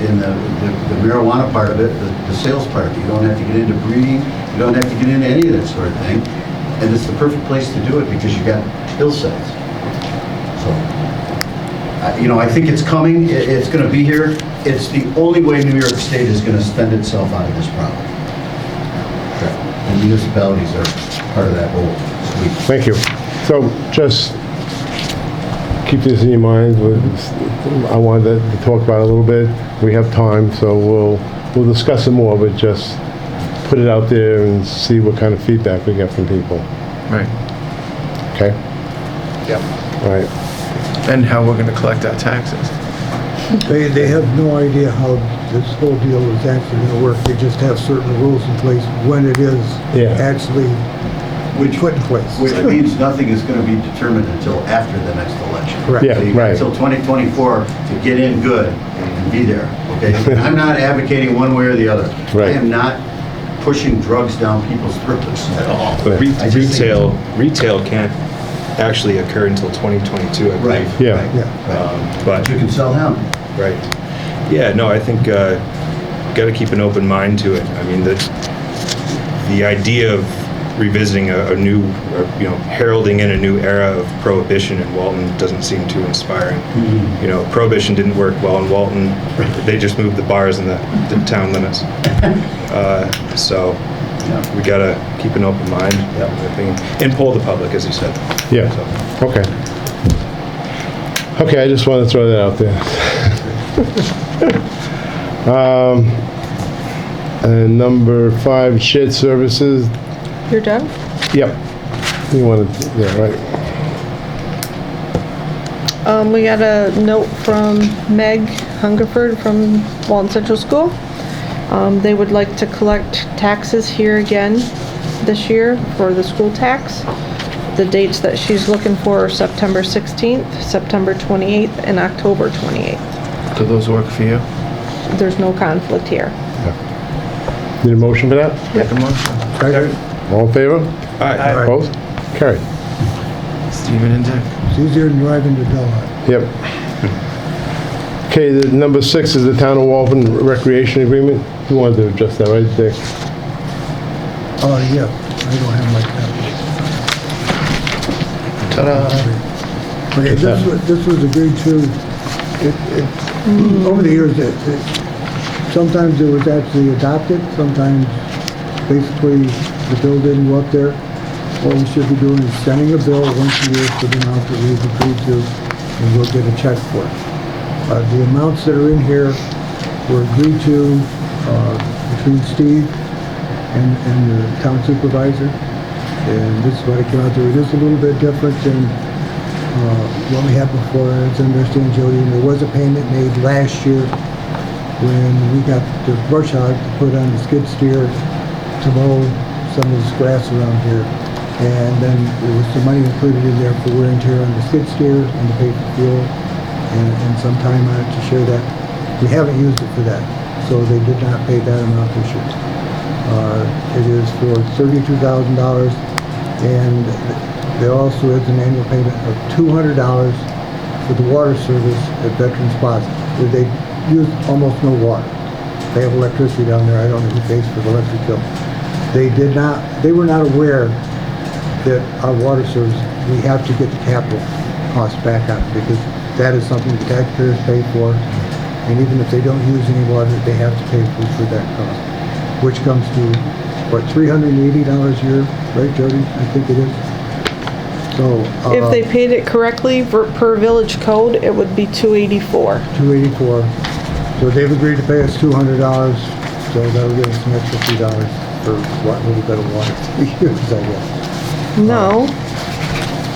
Speaker 12: marijuana part of it, the sales part. You don't have to get into breeding. You don't have to get into any of that sort of thing. And it's the perfect place to do it because you got hillsides. So, you know, I think it's coming. It's going to be here. It's the only way New York State is going to spend itself out of this problem. And municipalities are part of that whole suite.
Speaker 1: Thank you. So just keep this in your mind. I wanted to talk about it a little bit. We have time, so we'll discuss it more, but just put it out there and see what kind of feedback we get from people.
Speaker 9: Right.
Speaker 1: Okay?
Speaker 9: Yep.
Speaker 1: All right.
Speaker 9: And how we're gonna collect our taxes.
Speaker 8: They have no idea how this whole deal is actually gonna work. They just have certain rules in place when it is
Speaker 1: Yeah.
Speaker 8: actually put in place.
Speaker 12: Which means nothing is going to be determined until after the next election.
Speaker 8: Correct.
Speaker 1: Yeah,
Speaker 12: So you got
Speaker 1: right.
Speaker 12: until 2024 to get in good and be there, okay? And I'm not advocating one way or the other.
Speaker 1: Right.
Speaker 12: I am not pushing drugs down people's throats at all.
Speaker 5: But
Speaker 12: I just think-
Speaker 5: retail can't actually occur until 2022, I believe.
Speaker 12: Right.
Speaker 1: Yeah.
Speaker 12: right,
Speaker 8: Yeah.
Speaker 12: right.
Speaker 5: But,
Speaker 12: You can sell hemp.
Speaker 5: right. Yeah, no, I think, got to keep an open mind to it. I mean, the idea of revisiting a new, you know, heralding in a new era of prohibition in Walton doesn't seem too inspiring. You know, prohibition didn't work well in Walton. They just moved the bars in the town limits. So we gotta keep an open mind, I think, and poll the public, as you said.
Speaker 1: Yeah.
Speaker 5: So,
Speaker 1: Okay. Okay, I just wanted to throw that out there. And number 5, shared services.
Speaker 7: You're done?
Speaker 1: Yep. You wanted, yeah, right.
Speaker 7: We got a note from Meg Hungerford from Walton Central School. They would like to collect taxes here again this year for the school tax. The dates that she's looking for are September 16th, September 28th, and October 28th.
Speaker 9: Do those work for you?
Speaker 7: There's no conflict here.
Speaker 1: Need a motion for that?
Speaker 9: Make a motion.
Speaker 8: Second.
Speaker 1: All in favor?
Speaker 5: Aye.
Speaker 1: Opposed? Carried.
Speaker 9: Stephen and Dick.
Speaker 8: It's easier than driving to Delaware.
Speaker 1: Yep. Okay, the number 6 is the Town of Walton Recreation Agreement. You wanted to address that, right, Dick?
Speaker 8: Oh, yeah, I don't have my copy.
Speaker 9: Ta-da.
Speaker 8: Okay, this was agreed to, over the years, sometimes it was actually adopted, sometimes basically the bill didn't go up there. What we should be doing is sending a bill once a year for the amount that we've agreed to, and we'll get a check for it. The amounts that are in here were agreed to between Steve and the town supervisor, and this is what it came out to. It is a little bit different than what we had before. As I understand, Jody, and there was a payment made last year when we got the brush hog to put on the skid steer to mow some of this grass around here. And then there was some money included in there for wear and tear on the skid steer and to pay for fuel and some time on it to share that. We haven't used it for that, so they did not pay that amount this year. It is for $32,000, and there also is an annual payment of $200 for the water service at Veterans Plaza, where they use almost no water. They have electricity down there, I don't know who pays for the electric bill. They were not aware that our water service, we have to get the capital cost back on it, because that is something the taxpayers pay for, and even if they don't use any water, they have to pay for that cost, which comes to, what, $380 a year, right, Jody? I think it is. So,
Speaker 7: If they paid it correctly per village code, it would be $284.
Speaker 8: $284. So they've agreed to pay us $200, so that'll give us an extra $3 for what little bit of water we use, I guess.
Speaker 7: No,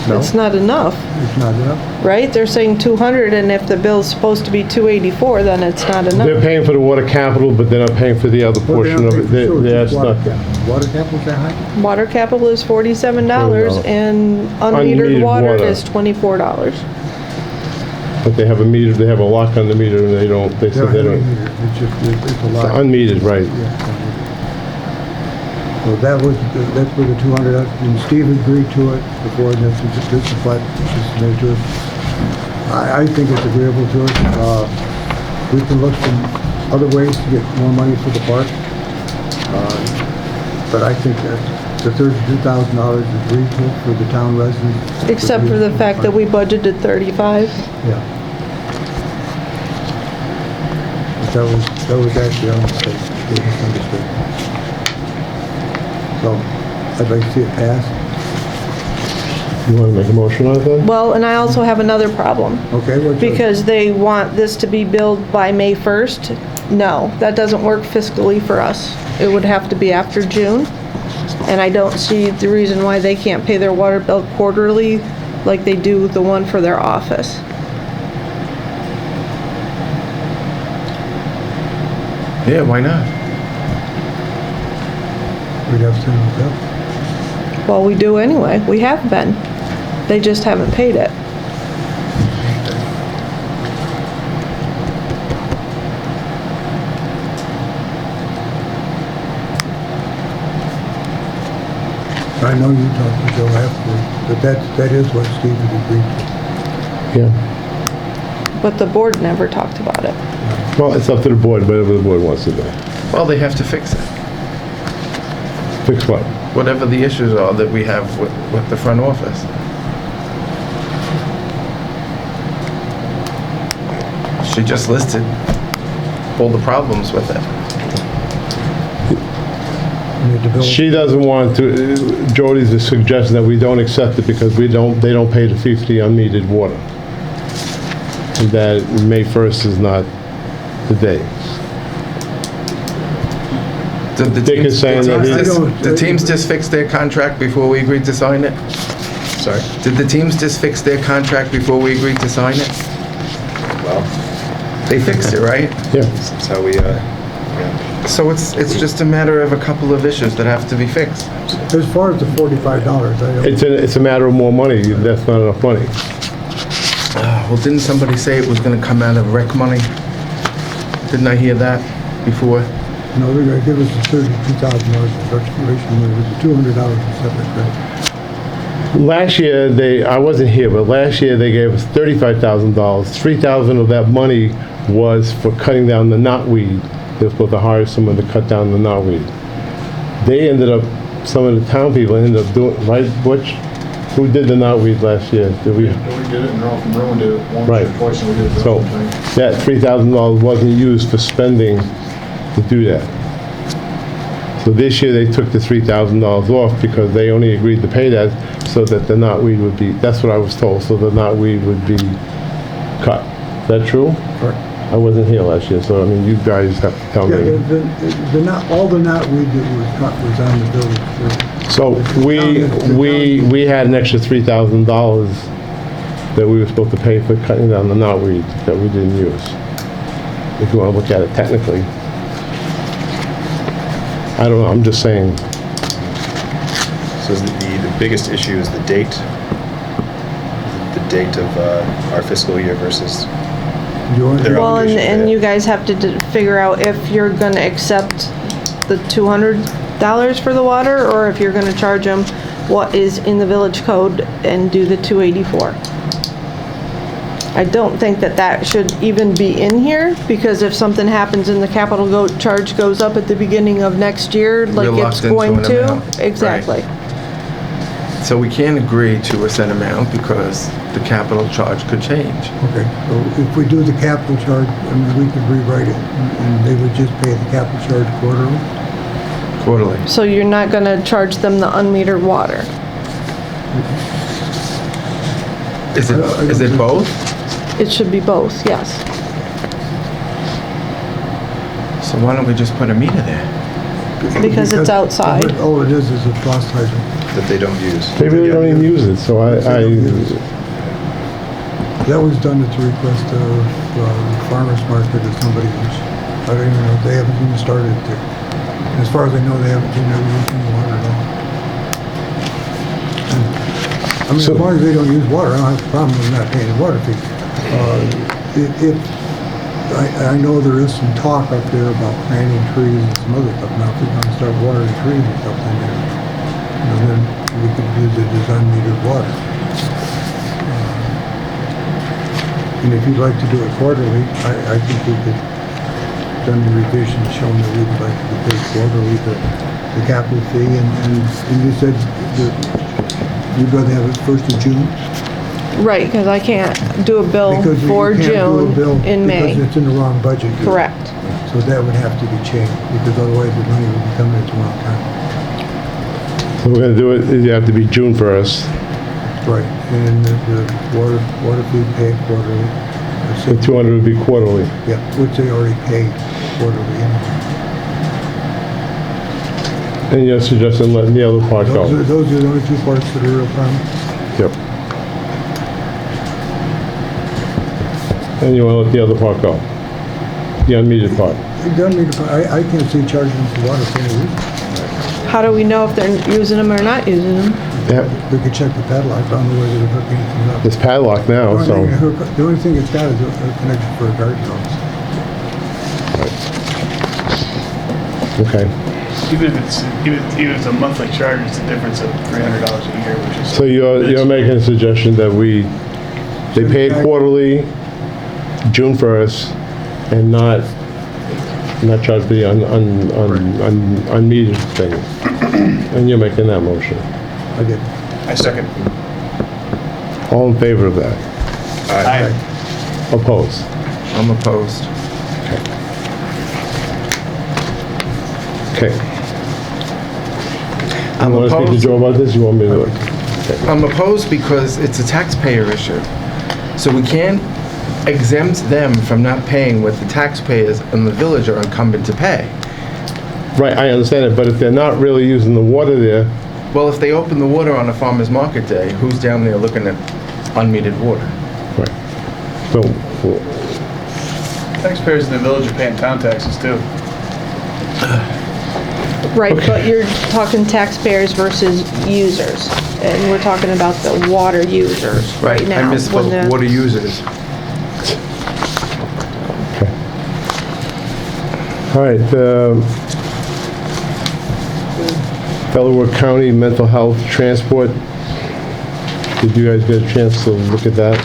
Speaker 8: No?
Speaker 7: it's not enough,
Speaker 8: It's not enough?
Speaker 7: right? They're saying 200, and if the bill's supposed to be 284, then it's not
Speaker 1: They're
Speaker 7: enough.
Speaker 1: paying for the water capital, but they're not paying for the other
Speaker 8: Well, they
Speaker 1: portion
Speaker 8: don't
Speaker 1: of
Speaker 8: pay
Speaker 1: it.
Speaker 8: for sewage,
Speaker 1: That's
Speaker 8: just water
Speaker 1: not,
Speaker 8: capital. Water capital's that high?
Speaker 7: Water capital is $47, and
Speaker 1: Unmetered
Speaker 7: unmetered water
Speaker 1: water.
Speaker 7: is $24.
Speaker 1: but they have a meter, they have a lock on the meter, and they said they don't.
Speaker 8: It's just, it's a lot.
Speaker 1: Unmetered, right.
Speaker 8: Yeah, so that's where the 200, and Steve agreed to it before, and this is the fight, just made to it. I think it's agreeable to us. We can look for other ways to get more money for the park. But I think that the $32,000 is reasonable for the town residents.
Speaker 7: Except for the fact that we budgeted 35.
Speaker 8: Yeah. But that was actually our mistake, they misunderstood. So, I'd like to see it pass.
Speaker 1: You want to make a motion on it then?
Speaker 7: Well, and I also have another problem.
Speaker 8: Okay, what's your-
Speaker 7: Because they want this to be billed by May 1st. No, that doesn't work fiscally for us. It would have to be after June. And I don't see the reason why they can't pay their water bill quarterly like they do the one for their office.
Speaker 9: Yeah, why not?
Speaker 8: We'd have to send it up.
Speaker 7: Well, we do anyway. We have been. They just haven't paid it.
Speaker 8: I know you talked to Joe afterwards, but that is what Steve had agreed to.
Speaker 1: Yeah.
Speaker 7: But the board never talked about it.
Speaker 1: Well, it's up to the board, whatever the board wants to do.
Speaker 9: Well, they have to fix it.
Speaker 1: Fix what?
Speaker 9: Whatever the issues are that we have with the front office. She just listed all the problems with it.
Speaker 1: She doesn't want to, Jody's suggesting that we don't accept it because they don't pay the fee for the unmetered water. And that May 1st is not the day. Dick is saying that
Speaker 9: The teams just fixed their contract before we agreed to sign it?
Speaker 5: Sorry?
Speaker 9: Did the teams just fix their contract before we agreed to sign it?
Speaker 5: Well,
Speaker 9: They fixed it, right?
Speaker 1: Yeah.
Speaker 5: that's how we, yeah.
Speaker 9: So it's just a matter of a couple of issues that have to be fixed.
Speaker 8: As far as the $45, I don't.
Speaker 1: It's a matter of more money. That's not enough money.
Speaker 9: Well, didn't somebody say it was gonna come out of rec money? Didn't I hear that before?
Speaker 8: No, they're gonna give us the $32,000 of restoration, and it was the $200 in separate credit.
Speaker 1: Last year, I wasn't here, but last year they gave us $35,000. $3,000 of that money was for cutting down the knotweed. They were supposed to hire someone to cut down the knotweed. They ended up, some of the town people ended up doing, right, Butch? Who did the knotweed last year? Did we?
Speaker 2: We did it, and Earl from Bruin did it once
Speaker 1: Right.
Speaker 2: or twice, and we did the
Speaker 1: So
Speaker 2: whole thing.
Speaker 1: that $3,000 wasn't used for spending to do that. So this year they took the $3,000 off because they only agreed to pay that so that the knotweed would be, that's what I was told, so the knotweed would be cut. Is that true?
Speaker 8: Correct.
Speaker 1: I wasn't here last year, so I mean, you guys have to tell
Speaker 8: Yeah,
Speaker 1: me.
Speaker 8: all the knotweed that was cut was on the village.
Speaker 1: So we had an extra $3,000 that we were supposed to pay for cutting down the knotweed that we didn't use. If you want to look at it technically. I don't know, I'm just saying.
Speaker 5: So the biggest issue is the date? The date of our fiscal year versus their
Speaker 7: Well,
Speaker 5: obligation.
Speaker 7: and you guys have to figure out if you're gonna accept the $200 for the water, or if you're gonna charge them what is in the village code and do the $284. I don't think that that should even be in here, because if something happens and the capital charge goes up at the beginning of next year, like
Speaker 9: We're
Speaker 7: it's
Speaker 9: locked into
Speaker 7: going
Speaker 9: an
Speaker 7: to.
Speaker 9: amount.
Speaker 7: Exactly.
Speaker 9: So we can't agree to a set amount because the capital charge could change.
Speaker 8: Okay, so if we do the capital charge, I mean, we could rewrite it, and they would just pay the capital charge quarterly?
Speaker 9: Quarterly.
Speaker 7: So you're not gonna charge them the unmetered water.
Speaker 9: Is it both?
Speaker 7: It should be both, yes.
Speaker 9: So why don't we just put a meter there
Speaker 7: Because it's outside.
Speaker 8: All it is a frost hydrant.
Speaker 5: That they don't use.
Speaker 1: They really don't even use it, so
Speaker 8: That was done at the request of farmer's market or somebody else. I don't even know, they haven't even started to. As far as I know, they haven't been never using water at all. I mean, as
Speaker 1: So-
Speaker 8: long as they don't use water, I don't have a problem with not paying the water fee. I know there is some talk up there about planting trees and some other stuff. Now, if we're gonna start watering trees and stuff, then we could use it as unmetered water. And if you'd like to do it quarterly, I think we could done the revision showing that we would like to be paid quarterly the capital fee, and you said that you'd rather have it 1st of June?
Speaker 7: Right, because I can't do a bill
Speaker 8: Because you
Speaker 7: for
Speaker 8: can't do a
Speaker 7: June
Speaker 8: bill
Speaker 7: in May.
Speaker 8: Because it's in the wrong budget year.
Speaker 7: Correct.
Speaker 8: So that would have to be changed, because otherwise the money would be coming at the wrong time.
Speaker 1: so we're gonna do it, you have to be June 1st.
Speaker 8: Right, and the water fee paid quarterly.
Speaker 1: The 200 would be quarterly.
Speaker 8: Yeah, which they already paid quarterly anyway.
Speaker 1: And you're suggesting letting the other part go?
Speaker 8: Those are the only two parts that are real problem.
Speaker 1: Yep. And you wanna let the other part go? The unmetered part?
Speaker 8: It doesn't mean, I can't see charging them for water for any reason.
Speaker 7: How do we know if they're using them or not using them?
Speaker 1: Yeah,
Speaker 8: We could check the padlock, I don't know whether they're hooking anything up.
Speaker 1: it's padlocked now, so.
Speaker 8: The only thing it's got is a connection for a garden hose.
Speaker 1: Okay.
Speaker 6: Even if it's a monthly charge, it's a difference of $300 a year, which is.
Speaker 1: So you're making a suggestion that they pay it quarterly, June 1st, and not charge the unmetered thing. And you're making that motion.
Speaker 8: I did.
Speaker 6: I second.
Speaker 1: All in favor of that?
Speaker 6: Aye.
Speaker 1: Opposed?
Speaker 9: I'm opposed.
Speaker 1: Okay.
Speaker 9: I'm
Speaker 1: You want to speak to
Speaker 9: opposed.
Speaker 1: Joe about this? You want me to do it?
Speaker 9: I'm opposed because it's a taxpayer issue. So we can't exempt them from not paying what the taxpayers in the village are incumbent to pay.
Speaker 1: Right, I understand it, but if they're not really using the water there,
Speaker 9: Well, if they open the water on a farmer's market day, who's down there looking at unmetered water?
Speaker 1: right. So,
Speaker 6: Taxpayers in the village are paying town taxes too.
Speaker 7: Right, but you're talking taxpayers versus users, and we're talking about the water users right now.
Speaker 9: I
Speaker 7: when
Speaker 9: misspoke,
Speaker 7: the-
Speaker 9: water users.
Speaker 1: all right, Delaware County Mental Health Transport. Did you guys get a chance to look at that?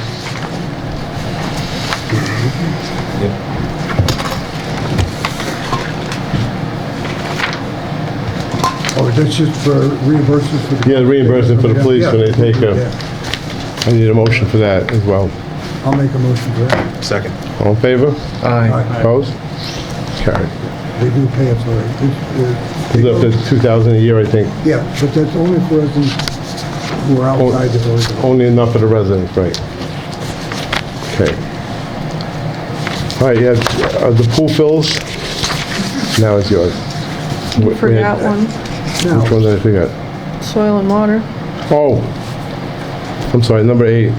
Speaker 8: Oh, that's just for reimbursement for the...
Speaker 1: Yeah, reimbursement for the police when they take
Speaker 8: Yeah.
Speaker 1: I need a motion for that as well.
Speaker 8: I'll make a motion for that.
Speaker 5: Second.
Speaker 1: All in favor?
Speaker 9: Aye.
Speaker 1: Opposed? Carried.
Speaker 8: They do pay us already.
Speaker 1: It's up to 2,000 a year, I think.
Speaker 8: Yeah, but that's only for residents who are outside the village.
Speaker 1: Only enough for the residents, right? Okay. All right, yeah, the pool fills, now it's yours.
Speaker 7: You forgot one,
Speaker 1: Which one did I forget?
Speaker 7: soil and water.
Speaker 1: Oh, I'm sorry, number 8.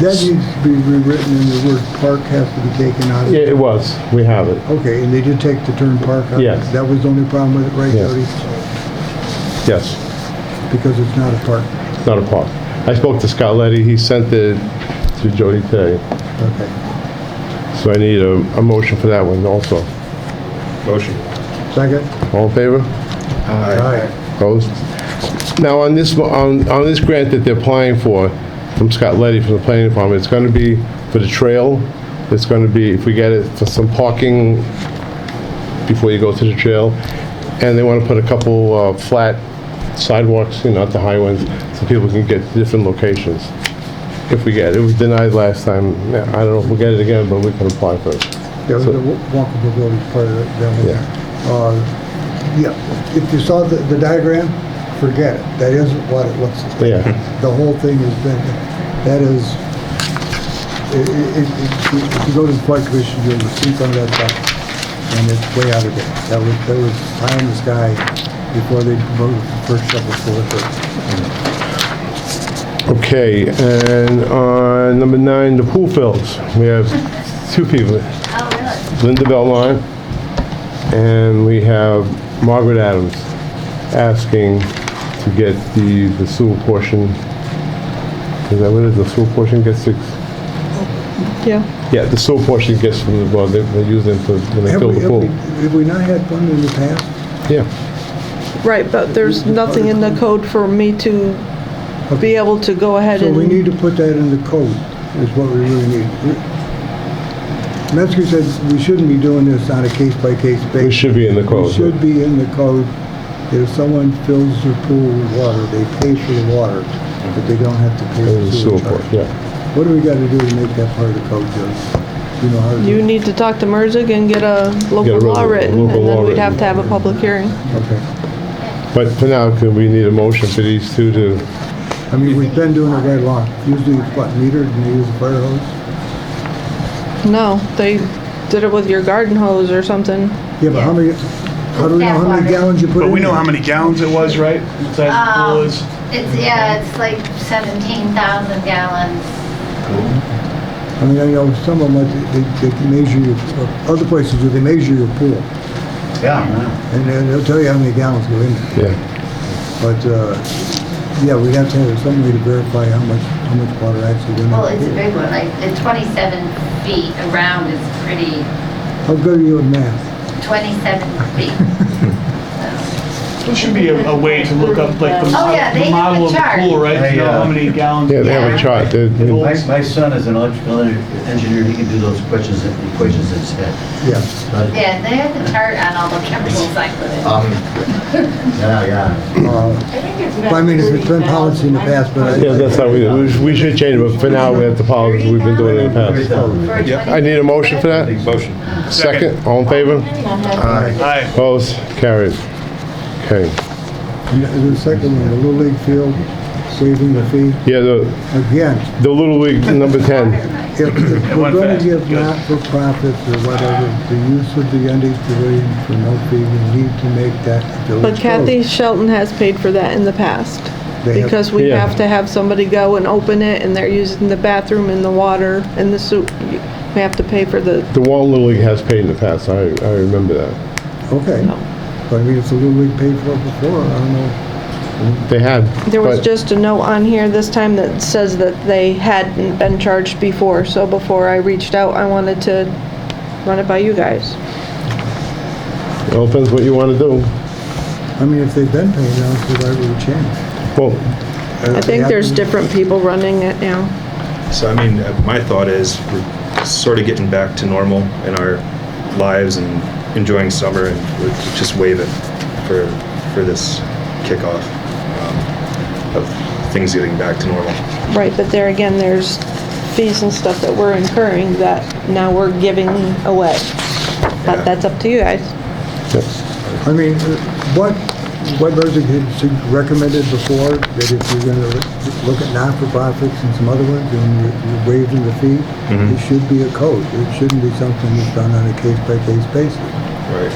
Speaker 8: That needs to be rewritten and the word park has to be taken out.
Speaker 1: Yeah, it was, we have it,
Speaker 8: Okay, and they did take the term park out?
Speaker 1: Yes.
Speaker 8: That was the only problem with it, right,
Speaker 1: Yes.
Speaker 8: Jody?
Speaker 1: yes,
Speaker 8: Because it's not a park.
Speaker 1: it's not a park. I spoke to Scott Letty, he sent it to Jody today,
Speaker 8: Okay.
Speaker 1: so I need a motion for that one also.
Speaker 5: Motion.
Speaker 8: Second?
Speaker 1: All in favor?
Speaker 8: Aye.
Speaker 1: Opposed? Now, on this grant that they're applying for, from Scott Letty from the planning department. It's gonna be for the trail. It's gonna be, if we get it, for some parking before you go to the trail. And they wanna put a couple, flat sidewalks, not the high ones, so people can get to different locations. If we get it. It was denied last time. I don't know if we'll get it again, but we can apply for it.
Speaker 8: Yeah, the walkable village part of it, down there. Yeah, if you saw the diagram, forget it. That isn't what it looks like.
Speaker 1: Yeah.
Speaker 8: The whole thing has been, that is, if you go to the park commission, you'll see some of that stuff, and it's way out of date. That was high in the sky before they promoted the first shovel full of dirt.
Speaker 1: Okay, and on number 9, the pool fills. We have 2 people.
Speaker 13: Oh, really?
Speaker 1: Linda Belmont, and we have Margaret Adams asking to get the sewer portion. Is that what it is? The sewer portion gets 6?
Speaker 7: Yeah.
Speaker 1: Yeah, the sewer portion gets from the, well, they use it for, when they fill the pool.
Speaker 8: Have we not had fun in the past?
Speaker 1: Yeah.
Speaker 7: Right, but there's nothing in the code for me to be able to go ahead
Speaker 8: So
Speaker 7: and...
Speaker 8: we need to put that in the code, is what we really need. Metzger said we shouldn't be doing this on a case-by-case basis.
Speaker 1: It should be in the code.
Speaker 8: It should be in the code. If someone fills their pool with water, they pay for the water, but they don't have to pay for the sewer charge.
Speaker 1: Yeah.
Speaker 8: What do we gotta do to make that part of the code, Joe? You know how to do
Speaker 7: You
Speaker 8: it?
Speaker 7: need to talk to Merzig and get a local law written, and then we'd have to have a public hearing.
Speaker 8: Okay.
Speaker 1: But for now, could we need a motion for these 2 to,
Speaker 8: I mean, we've been doing it right along. Usually it's what, metered and they use a fire hose?
Speaker 7: No, they did it with your garden hose or something.
Speaker 8: Yeah, but how many, how do we know how many gallons you put in?
Speaker 6: But we know
Speaker 8: there?
Speaker 6: how many gallons it was, right? Inside the pool is.
Speaker 13: It's like 17,000 gallons.
Speaker 8: I mean, I know some of them, they measure your, other places do, they measure your pool.
Speaker 12: Yeah.
Speaker 8: And then they'll tell you how many gallons go in there.
Speaker 1: yeah.
Speaker 8: But, yeah, we'd have to have some way to verify how much water actually went in.
Speaker 13: Well,
Speaker 8: the
Speaker 13: it's a
Speaker 8: pool.
Speaker 13: big one, like the 27 feet around is pretty,
Speaker 8: How good are you at math?
Speaker 13: 27 feet.
Speaker 6: There should be a way to look up like the
Speaker 13: Oh, yeah, they have
Speaker 6: model
Speaker 13: a
Speaker 6: of the
Speaker 13: chart.
Speaker 6: pool, right? To know how many gallons.
Speaker 1: Yeah, they have a chart.
Speaker 12: My son is an electrical engineer, he can do those equations in his head.
Speaker 8: Yeah.
Speaker 12: But,
Speaker 13: Yeah, they have the chart on all the chemicals I put in.
Speaker 12: yeah.
Speaker 8: I mean, it's been policy in the past, but
Speaker 1: Yeah, that's how we should change it, but for now, we have the policy we've been doing in the past. I need a motion for that?
Speaker 5: Motion.
Speaker 1: Second, all in favor?
Speaker 6: Aye.
Speaker 1: Opposed? Carried. Okay.
Speaker 8: the second one, the Little League field, waiving the fee.
Speaker 1: Yeah,
Speaker 8: Again,
Speaker 1: the Little League, number 10.
Speaker 8: if we're going to give not-for-profits or whatever, the use of the Undies Pavilion for no fee, we need to make that village
Speaker 7: But Kathy
Speaker 8: code.
Speaker 7: Shelton has paid for that in the past.
Speaker 8: They have-
Speaker 7: Because we
Speaker 1: Yeah.
Speaker 7: have to have somebody go and open it, and they're using the bathroom and the water and the soup. We have to pay for the,
Speaker 1: The Walton Little League has paid in the past, I remember that.
Speaker 8: Okay. But I mean, if the Little League paid for it before, I don't know.
Speaker 1: They had.
Speaker 7: there was
Speaker 1: but-
Speaker 7: just a note on here this time that says that they hadn't been charged before. So before I reached out, I wanted to run it by you guys.
Speaker 1: It all depends what you want to do.
Speaker 8: I mean, if they've been paying, I don't see why we would change.
Speaker 1: Well,
Speaker 7: I think there's different people running it now.
Speaker 5: So, I mean, my thought is we're sort of getting back to normal in our lives and enjoying summer, and we'll just waive it for this kickoff of things getting back to normal.
Speaker 7: Right, but there again, there's fees and stuff that we're incurring that now we're giving away.
Speaker 5: Yeah.
Speaker 7: But that's up to you guys.
Speaker 8: I mean, what Merzig had recommended before, that if you're gonna look at not-for-profits and some other ones, and you're waiving the fee, it should be a code. It shouldn't be something that's done on a case-by-case basis.
Speaker 5: Right.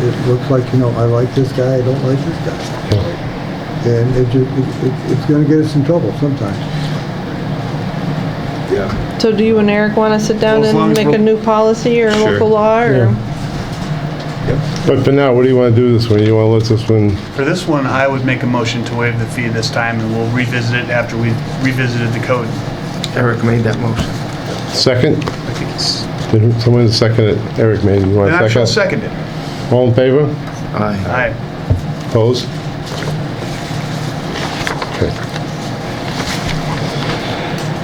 Speaker 8: It looks like, I like this guy, I don't like this guy. And it's gonna get us in trouble sometimes.
Speaker 5: Yeah.
Speaker 7: So do you and Eric want to sit down
Speaker 6: Well, as long
Speaker 7: and
Speaker 6: as
Speaker 7: make a new policy or
Speaker 5: Sure.
Speaker 7: local law, or?
Speaker 1: but for now, what do you want to do this one? You want to let this one,
Speaker 6: For this one, I would make a motion to waive the fee this time, and we'll revisit it after we've revisited the code.
Speaker 9: Eric made that motion.
Speaker 1: second?
Speaker 6: I think it's,
Speaker 1: Did someone second it? Eric made it. You want
Speaker 6: and
Speaker 1: to
Speaker 6: actually
Speaker 1: second?
Speaker 6: second it.
Speaker 1: All in favor?
Speaker 9: Aye.
Speaker 6: Aye.
Speaker 1: Opposed? Okay.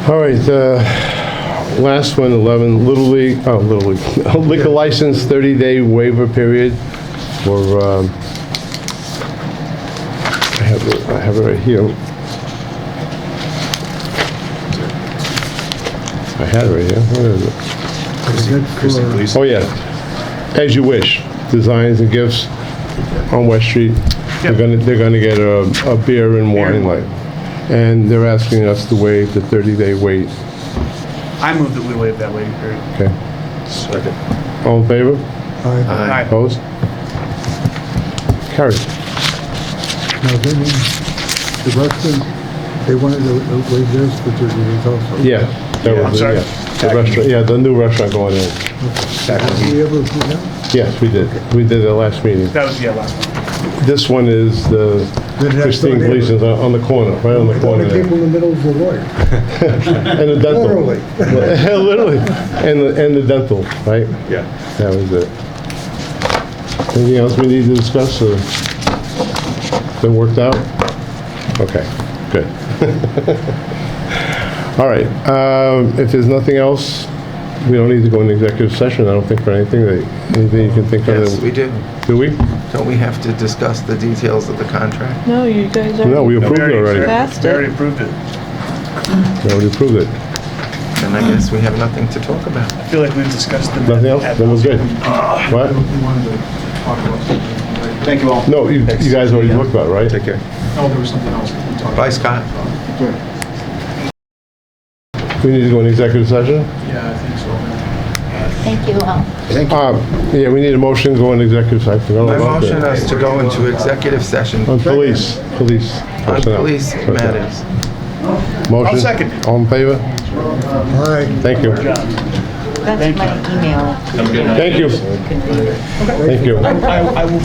Speaker 1: All right, last one, 11, Little League, liquor license, 30-day waiver period for, I have it right here. I had it right here. Where is it?
Speaker 5: Chrissy, please.
Speaker 1: Oh, yeah. As you wish. Designs and Gifts on West Street. They're gonna get a beer and wine light. And they're asking us to waive the 30-day wait.
Speaker 6: I move that we waive that waiting period.
Speaker 1: Okay.
Speaker 5: Second.
Speaker 1: All in favor?
Speaker 8: Aye.
Speaker 1: Opposed? Carried.
Speaker 8: Now, then, the restaurant, they wanted to waive theirs for 30 days also.
Speaker 1: Yeah. that
Speaker 5: Yeah,
Speaker 1: was
Speaker 6: I'm
Speaker 1: it,
Speaker 6: sorry?
Speaker 1: yeah. The restaurant, yeah, the new restaurant going in.
Speaker 8: Did we ever approve that?
Speaker 1: Yes, we did. We did it last meeting.
Speaker 6: That was, last one.
Speaker 1: This one is the
Speaker 8: Then that's
Speaker 1: Christine
Speaker 8: not it.
Speaker 1: Gleason's on the corner, right on the
Speaker 8: The
Speaker 1: corner
Speaker 8: only
Speaker 1: there.
Speaker 8: people in the middle is the lawyer.
Speaker 1: And the dental.
Speaker 8: Literally.
Speaker 1: Literally. And the dental, right?
Speaker 5: Yeah.
Speaker 1: That was it. Anything else we need to discuss, or been worked out? Okay, good. All right, if there's nothing else, we don't need to go into executive session, I don't think, for anything you can think of.
Speaker 9: Yes, we do.
Speaker 1: Do we?
Speaker 9: Don't we have to discuss the details of the contract?
Speaker 7: No, you guys are.
Speaker 1: No, we approved it already.
Speaker 7: Passed
Speaker 6: We
Speaker 7: it.
Speaker 6: already approved it.
Speaker 1: We already approved it.
Speaker 9: And I guess we have nothing to talk about.
Speaker 6: I feel like we've discussed the.
Speaker 1: Nothing else? Then we're good. What?
Speaker 4: Thank you all.
Speaker 1: No, you guys already looked about it, right?
Speaker 5: Take care.
Speaker 4: Oh, there was something else we talked about.
Speaker 9: Bye, Scott.
Speaker 1: We need to go into executive session?
Speaker 4: Yeah, I think so.
Speaker 13: Thank you all.
Speaker 1: Yeah, we need a motion to go into executive session. I don't know
Speaker 9: My
Speaker 1: about
Speaker 9: motion
Speaker 1: that.
Speaker 9: is to go into executive session
Speaker 1: On police
Speaker 9: on
Speaker 1: personnel.
Speaker 9: police matters.
Speaker 1: Motion?
Speaker 6: I'll second.
Speaker 1: All in favor?
Speaker 8: Aye.
Speaker 1: Thank you.
Speaker 14: That's my email.
Speaker 1: Thank you. Thank you.
Speaker 6: I will